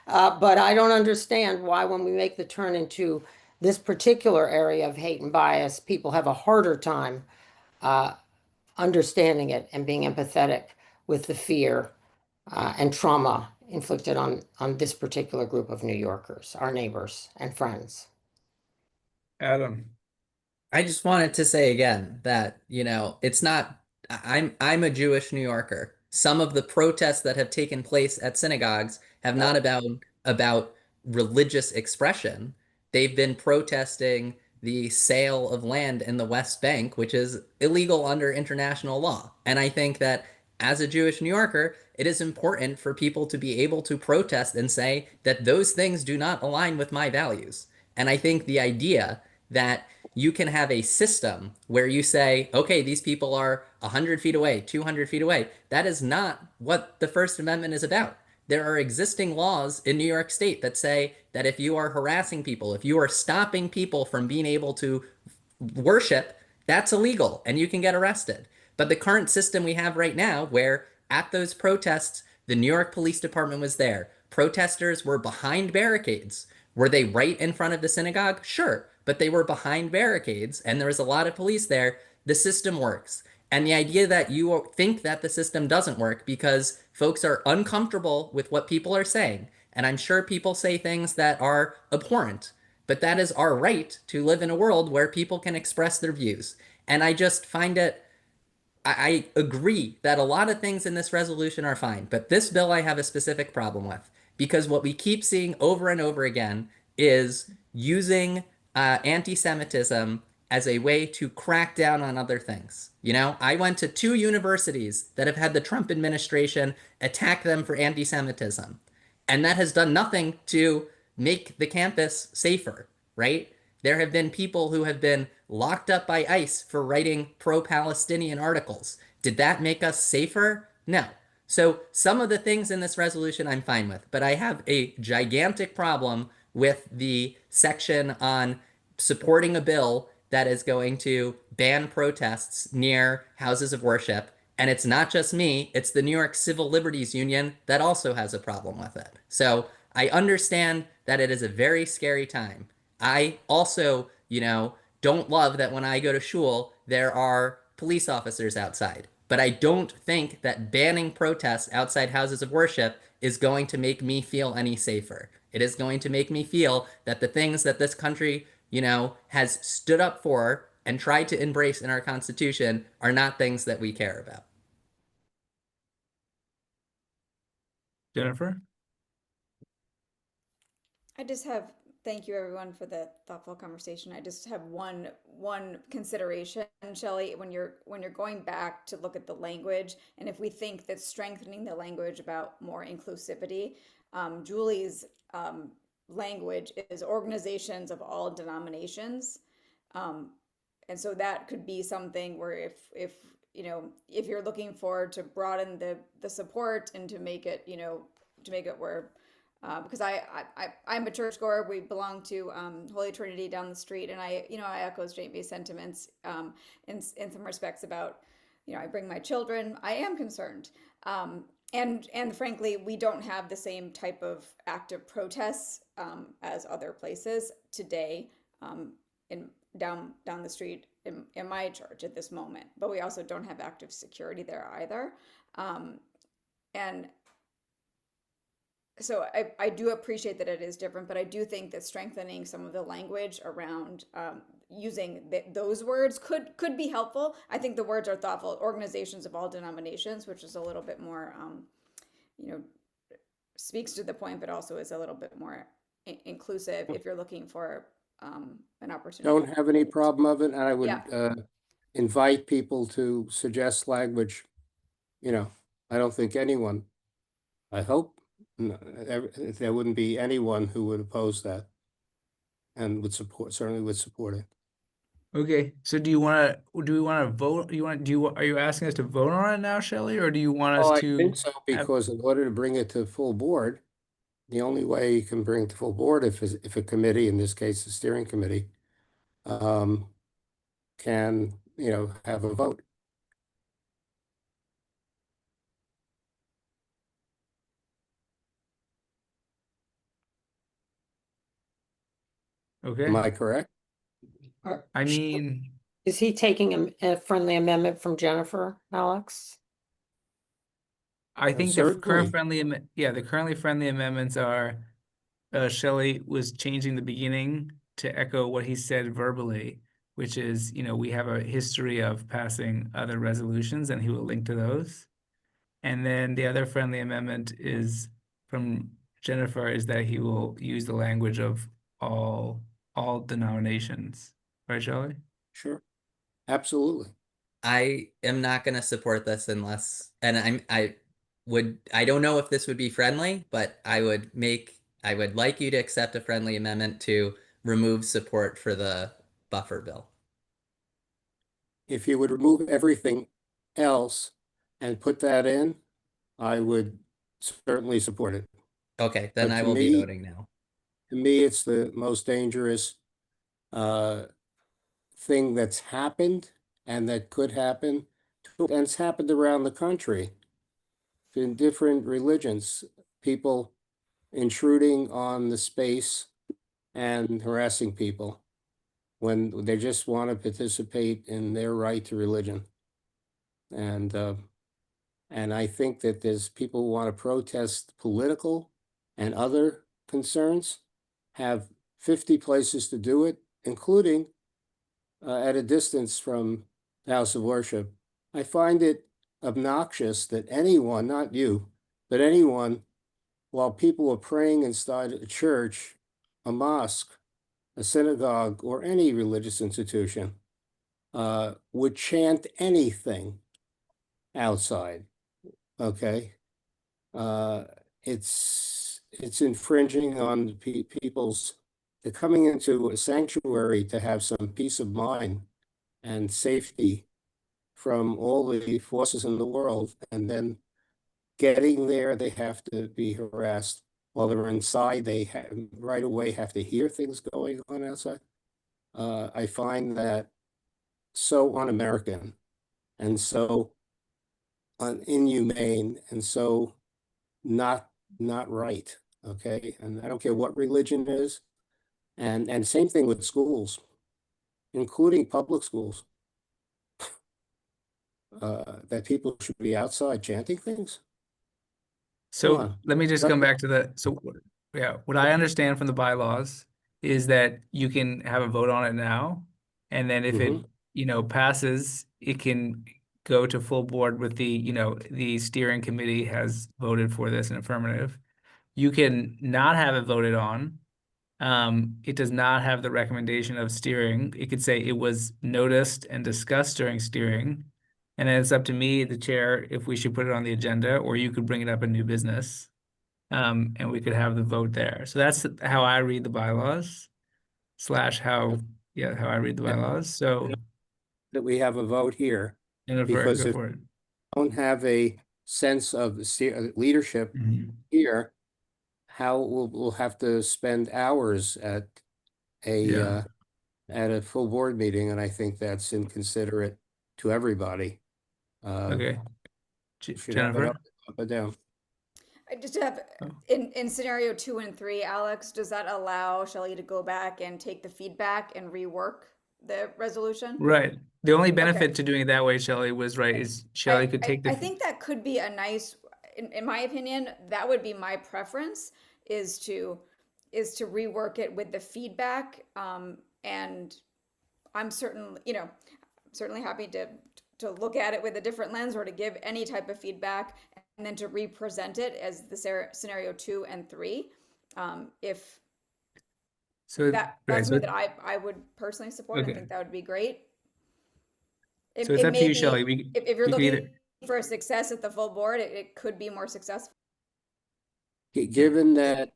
But I don't understand why when we make the turn into this particular area of hate and bias, people have a harder time understanding it and being empathetic with the fear and trauma inflicted on this particular group of New Yorkers, our neighbors and friends. Adam. I just wanted to say again that, it's not, I'm a Jewish New Yorker. Some of the protests that have taken place at synagogues have not about religious expression. They've been protesting the sale of land in the West Bank, which is illegal under international law. And I think that as a Jewish New Yorker, it is important for people to be able to protest and say that those things do not align with my values. And I think the idea that you can have a system where you say, okay, these people are 100 feet away, 200 feet away. That is not what the First Amendment is about. There are existing laws in New York State that say that if you are harassing people, if you are stopping people from being able to worship, that's illegal and you can get arrested. But the current system we have right now, where at those protests, the New York Police Department was there, protesters were behind barricades. Were they right in front of the synagogue? Sure, but they were behind barricades and there was a lot of police there. The system works. And the idea that you think that the system doesn't work because folks are uncomfortable with what people are saying, and I'm sure people say things that are abhorrent, but that is our right to live in a world where people can express their views. And I just find it, I agree that a lot of things in this resolution are fine, but this bill I have a specific problem with because what we keep seeing over and over again is using anti-Semitism as a way to crack down on other things. I went to 2 universities that have had the Trump administration attack them for anti-Semitism, and that has done nothing to make the campus safer, right? There have been people who have been locked up by ICE for writing pro-Palestinian articles. Did that make us safer? No. So some of the things in this resolution I'm fine with, but I have a gigantic problem with the section on supporting a bill that is going to ban protests near houses of worship. And it's not just me, it's the New York Civil Liberties Union that also has a problem with it. So I understand that it is a very scary time. I also, don't love that when I go to shul, there are police officers outside. But I don't think that banning protests outside houses of worship is going to make me feel any safer. It is going to make me feel that the things that this country, has stood up for and tried to embrace in our Constitution are not things that we care about. Jennifer? Thank you everyone for the thoughtful conversation. I just have one consideration, Shelley, when you're going back to look at the language, and if we think that strengthening the language about more inclusivity, Julie's language is organizations of all denominations. And so that could be something where if you're looking for to broaden the support and to make it where because I'm a churchgoer. We belong to Holy Trinity down the street, and I echo Jami's sentiments in some respects about I bring my children. I am concerned, and frankly, we don't have the same type of active protests as other places today in down the street in my church at this moment. But we also don't have active security there either, and. So I do appreciate that it is different, but I do think that strengthening some of the language around using those words could be helpful. I think the words are thoughtful. Organizations of all denominations, which is a little bit more, speaks to the point, but also is a little bit more inclusive if you're looking for an opportunity. Don't have any problem of it, and I would invite people to suggest language. I don't think anyone, I hope, there wouldn't be anyone who would oppose that and certainly would support it. Okay, so do we want to vote? Are you asking us to vote on it now, Shelley, or do you want us to? I think so, because in order to bring it to full board, the only way you can bring it to full board if a committee, in this case the steering committee, can have a vote. Okay. Am I correct? I mean, is he taking a friendly amendment from Jennifer, Alex? I think the certainly. current friendly amendments are Shelley was changing the beginning to echo what he said verbally, which is, we have a history of passing other resolutions, and he will link to those. And then the other friendly amendment is from Jennifer, is that he will use the language of all denominations. Right, Shelley? Sure, absolutely. I am not going to support this unless, and I don't know if this would be friendly, but I would like you to accept a friendly amendment to remove support for the buffer bill. If you would remove everything else and put that in, I would certainly support it. Okay, then But I to will be me- voting no. To me, it's the most dangerous thing that's happened and that could happen. And it's happened around the country in different religions, people intruding on the space and harassing people when they just want to participate in their right to religion. And I think that there's people who want to protest political and other concerns, have 50 places to do it, including at a distance from the house of worship. I find it obnoxious that anyone, not you, but anyone, while people are praying inside a church, a mosque, a synagogue, or any religious institution, would chant anything outside. Okay, it's infringing on people's. They're coming into a sanctuary to have some peace of mind and safety from all the forces in the world, and then getting there, they have to be harassed. While they're inside, they right away have to hear things going on outside. I find that so un-American and so inhumane and so not right. Okay, and I don't care what religion it is, and same thing with schools, including public schools. That people should be outside chanting things. So let me just come back to what I understand from the bylaws is that you can have a vote on it now, and then if it, passes, it can go to full board with the steering committee has voted for this in affirmative. You can not have it voted on. It does not have the recommendation of steering. It could say it was noticed and discussed during steering. And then it's up to me, the chair, if we should put it on the agenda, or you could bring it up in new business. And we could have the vote there. So that's how I read the bylaws / how I read the bylaws. So that we have a vote here, because if we don't have a sense of leadership here, how we'll have to spend hours at a full board meeting, and I think that's inconsiderate to everybody. Okay, should have it Jennifer? up and down. I just have, in scenario 2 and 3, Alex, does that allow Shelley to go back and take the feedback and rework the resolution? Right. The only benefit to doing it that way, Shelley, is Shelley could take I think that could be a nice, in my opinion, that would be my preference, is to rework it with the feedback. And I'm certainly happy to look at it with a different lens, or to give any type of feedback, and then to represent it as the scenario 2 and 3. If that's something that I would personally support, I think that would be great. So it's up to you, Shelley. If you're looking for a success at the full board, it could be more successful. Given that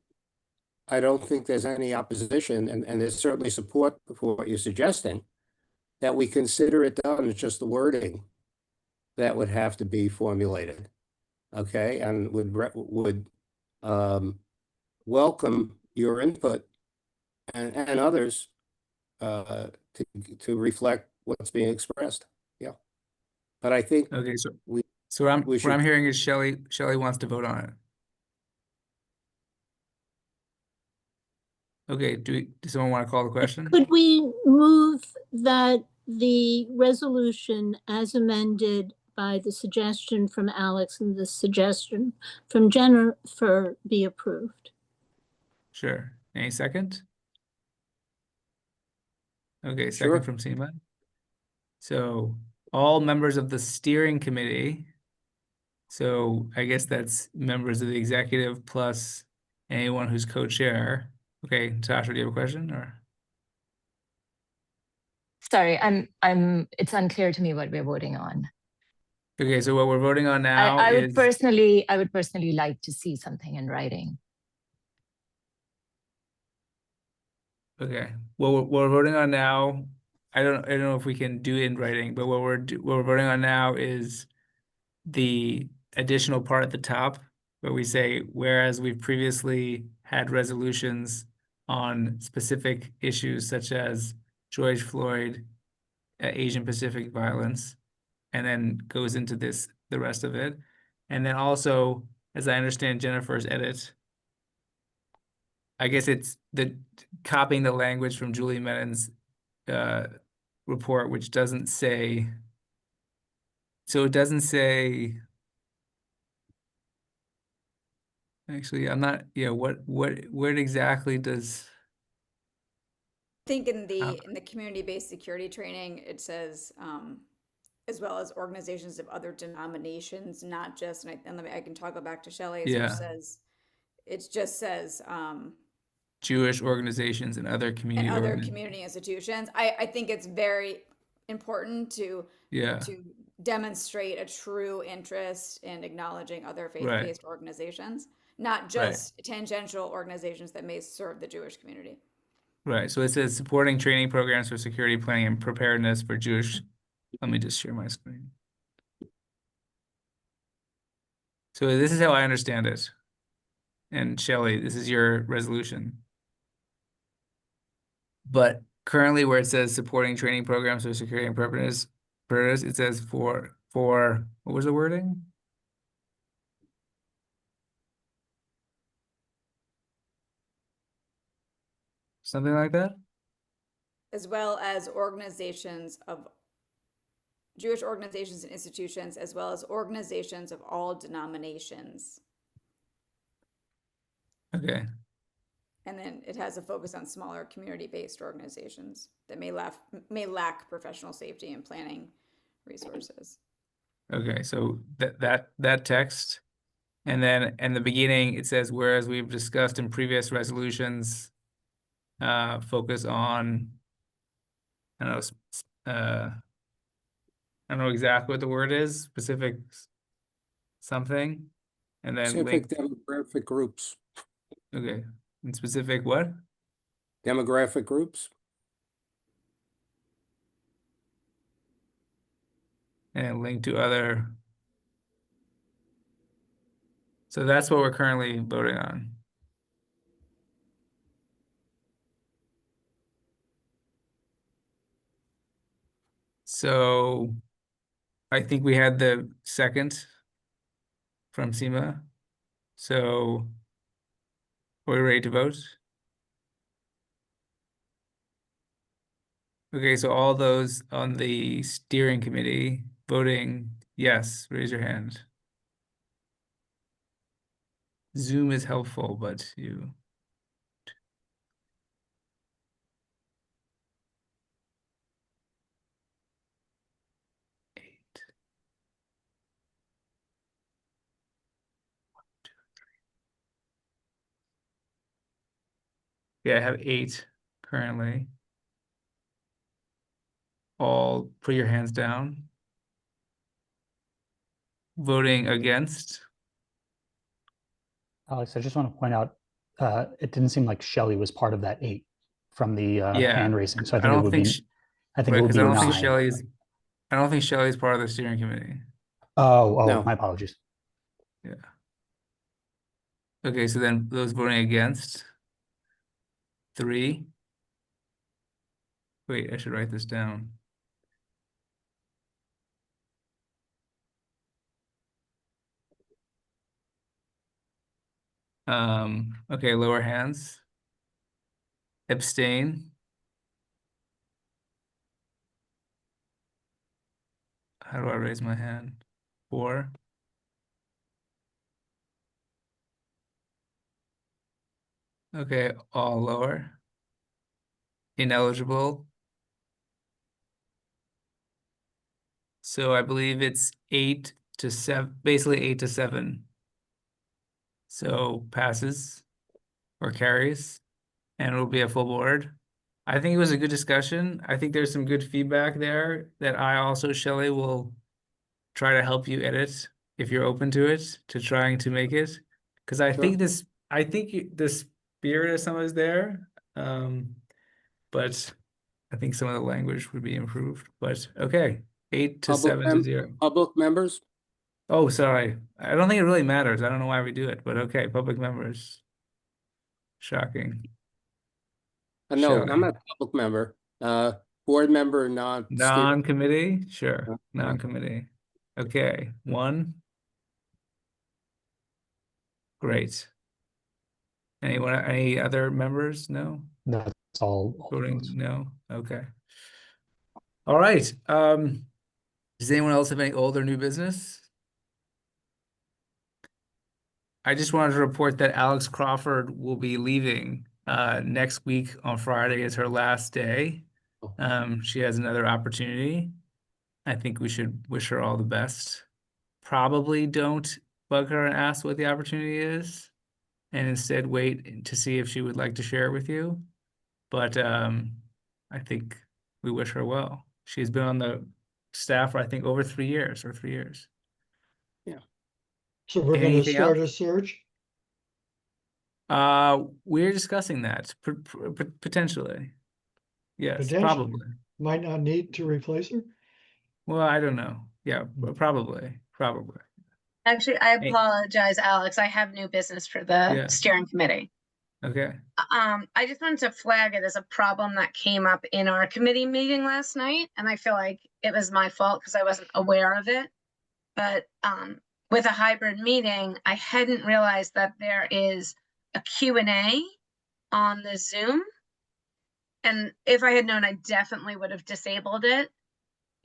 I don't think there's any opposition, and there's certainly support for what you're suggesting, that we consider it done. It's just the wording that would have to be formulated. Okay, and would welcome your input and others to reflect what's being expressed. Yeah, but I think so what I'm hearing is Shelley wants to vote on it. Okay, does someone want to call the question? Could we move that the resolution as amended by the suggestion from Alex and the suggestion from Jennifer be approved? Sure. Any second? Okay, Sure. second from Seema. So all members of the steering committee. So I guess that's members of the executive plus anyone who's co-chair. Okay, Tasha, do you have a question or? Sorry, it's unclear to me what we're voting on. Okay, so what we're voting on now I is would personally like to see something in writing. okay. What we're voting on now, I don't know if we can do it in writing, but what we're voting on now is the additional part at the top where we say, whereas we've previously had resolutions on specific issues such as George Floyd, Asian Pacific violence, and then goes into the rest of it. And then also, as I understand Jennifer's edit, I guess it's copying the language from Julie Menin's report, which doesn't say, so it doesn't say, actually, I'm not, yeah, what exactly does, I think in the community-based security training, it says, as well as organizations of other denominations, not just, I can toggle back to Shelley's, which yeah, says, it just says, Jewish organizations and other and community other community institutions. I think it's very important yeah, to demonstrate a true interest in acknowledging other right, faith-based organizations, not right, just tangential organizations that may serve the Jewish community. right. So it says supporting training programs for security planning and preparedness for Jewish. Let me just share my screen. So this is how I understand it. And Shelley, this is your resolution. But currently where it says supporting training programs for security and preparedness, it says for what was the wording? Something like that? As well as organizations of Jewish organizations and institutions, as well as organizations of all denominations. Okay. And then it has a focus on smaller community-based organizations that may lack professional safety and planning resources. Okay, so that text. And then in the beginning it says, whereas we've discussed in previous resolutions, focus on, I don't know, I don't know exactly what the word is, specific something, and then Specific link. demographic groups. Okay, and specific what? Demographic groups. And link to other. So that's what we're currently voting on. So I think we had the second from Seema. So are we ready to vote? Okay, so all those on the steering committee voting yes, raise your hand. Zoom is helpful, but you. Yeah, I have 8 currently. All put your hands down. Voting against. Alex, I just want to point out, it didn't seem like Shelley was part of that 8 from the Yeah, hand raising. So I I think it don't would think, be, I think right, it would because I be don't think 9. I don't think Shelley's part of the steering committee. Oh, No. my apologies. Yeah. Okay, so then those voting against, 3. Wait, I should write this down. Okay, lower hands. Abstain. How do I raise my hand? 4. Okay, all lower. Ineligible. So I believe it's 8 to 7, basically 8 to 7. So passes or carries, and it'll be a full board. I think it was a good discussion. I think there's some good feedback there that I also, Shelley, will try to help you edit if you're open to it, to trying to make it. Because I think the spirit of some is there, but I think some of the language would be improved. But okay, 8 to 7 to 0. Public members? Oh, sorry. I don't think it really matters. I don't know why we do it, but okay, public members. Shocking. No, I'm Shelley. a public member. Board member, not steering. Non-committee? Sure. Non-committee. Okay, 1. Great. Anyone, any other members? No? That's all. Voting? No? Okay. All right. Does anyone else have any old or new business? I just wanted to report that Alex Crawford will be leaving next week on Friday is her last day. She has another opportunity. I think we should wish her all the best. Probably don't bug her and ask what the opportunity is, and instead wait to see if she would like to share it with you. But I think we wish her well. She's been on the staff for, I think, over 3 years or 3 years. Yeah. So we're going to Anything start else? a search? We're discussing that potentially. Yes, Potentially. probably. Might not need to replace her? Well, I don't know. Yeah, probably. Actually, I Hey. apologize, Alex. I have new business for the Yeah. steering committee. Okay. I just wanted to flag it as a problem that came up in our committee meeting last night, and I feel like it was my fault because I wasn't aware of it. But with a hybrid meeting, I hadn't realized that there is a Q&A on the Zoom. And if I had known, I definitely would have disabled it.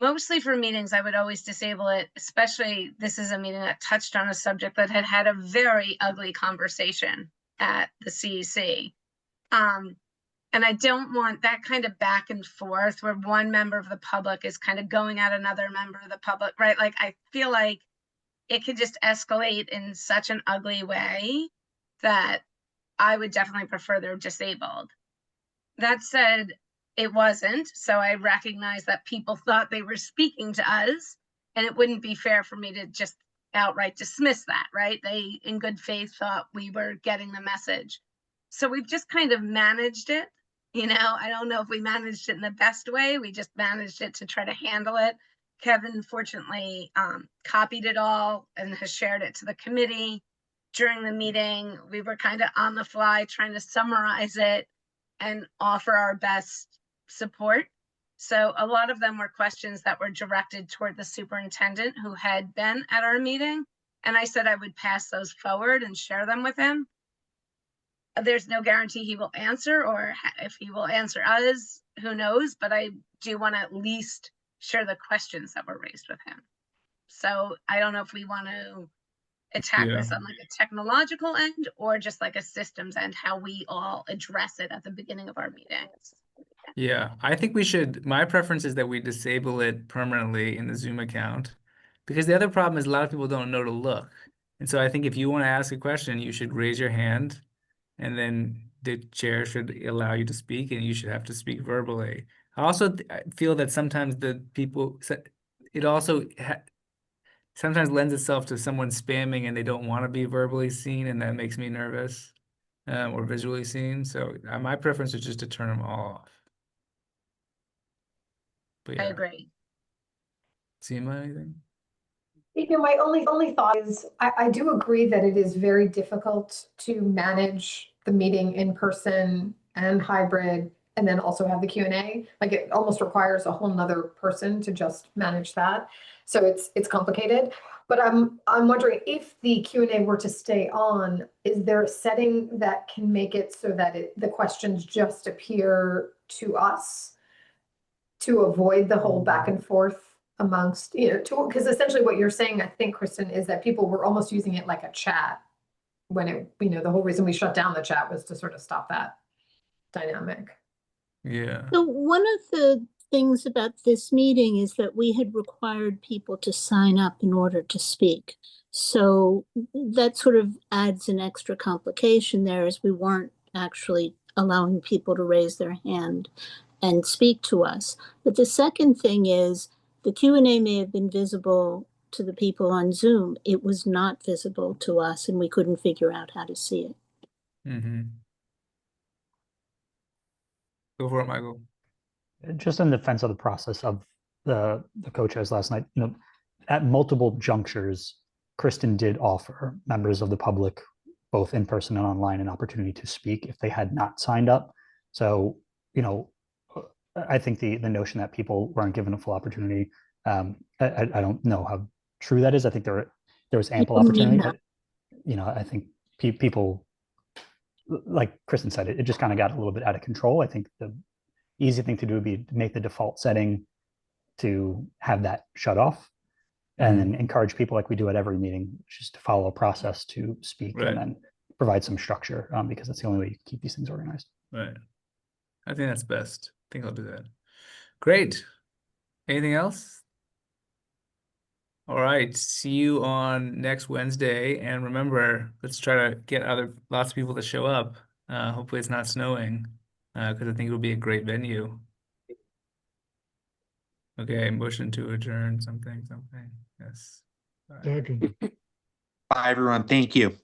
Mostly for meetings, I would always disable it, especially this is a meeting that touched on a subject that had had a very ugly conversation at the CEC. And I don't want that kind of back and forth where one member of the public is kind of going at another member of the public, right? Like, I feel like it could just escalate in such an ugly way that I would definitely prefer they're disabled. That said, it wasn't, so I recognize that people thought they were speaking to us, and it wouldn't be fair for me to just outright dismiss that, right? They, in good faith, thought we were getting the message. So we've just kind of managed it. You know, I don't know if we managed it in the best way. We just managed it to try to handle it. Kevin, fortunately, copied it all and has shared it to the committee. During the meeting, we were kind of on the fly trying to summarize it and offer our best support. So a lot of them were questions that were directed toward the superintendent who had been at our meeting. And I said I would pass those forward and share them with him. There's no guarantee he will answer, or if he will answer us, who knows, but I do want to at least share the questions that were raised with him. So I don't know if we want to attack this on like a technological end or just like a systems end, how we all address it at the beginning of our meetings. Yeah, I think we should. My preference is that we disable it permanently in the Zoom account, because the other problem is a lot of people don't know to look. And so I think if you want to ask a question, you should raise your hand, and then the chair should allow you to speak, and you should have to speak verbally. I also feel that sometimes the people, it also sometimes lends itself to someone spamming and they don't want to be verbally seen, and that makes me nervous, or visually seen. So my preference is just to turn them all off. But yeah. I agree. Seema, anything? You know, my only thought is I do agree that it is very difficult to manage the meeting in person and hybrid and then also have the Q&A. Like, it almost requires a whole nother person to just manage that. So it's complicated. But I'm wondering if the Q&A were to stay on, is there a setting that can make it so that the questions just appear to us to avoid the whole back and forth amongst, you know, because essentially what you're saying, I think, Kristen, is that people were almost using it like a chat when it, you know, the whole reason we shut down the chat was to sort of stop that dynamic. Yeah. So one of the things about this meeting is that we had required people to sign up in order to speak. So that sort of adds an extra complication there, as we weren't actually allowing people to raise their hand and speak to us. But the second thing is the Q&A may have been visible to the people on Zoom. It was not visible to us, and we couldn't figure out how to see it. Mm-hmm. Go for it, Michael. Just in defense of the process of the co-chairs last night, at multiple junctures, Kristen did offer members of the public, both in person and online, an opportunity to speak if they had not signed up. So, I think the notion that people weren't given a full opportunity, I don't know how true that is. I think there was ample opportunity. I think people, like Kristen said, it just kind of got a little bit out of control. I think the easy thing to do would be to make the default setting to have that shut off, and then encourage people, like we do at every meeting, just to follow a process to speak, and then provide some structure, because that's the only way you can keep these things organized. Right. I think that's best. I think I'll do that. Great. Anything else? All right. See you on next Wednesday. And remember, let's try to get lots of people to show up. Hopefully it's not snowing, because I think it'll be a great venue. Okay, motion to adjourn, something. Yes. Second. Bye, everyone. Thank you.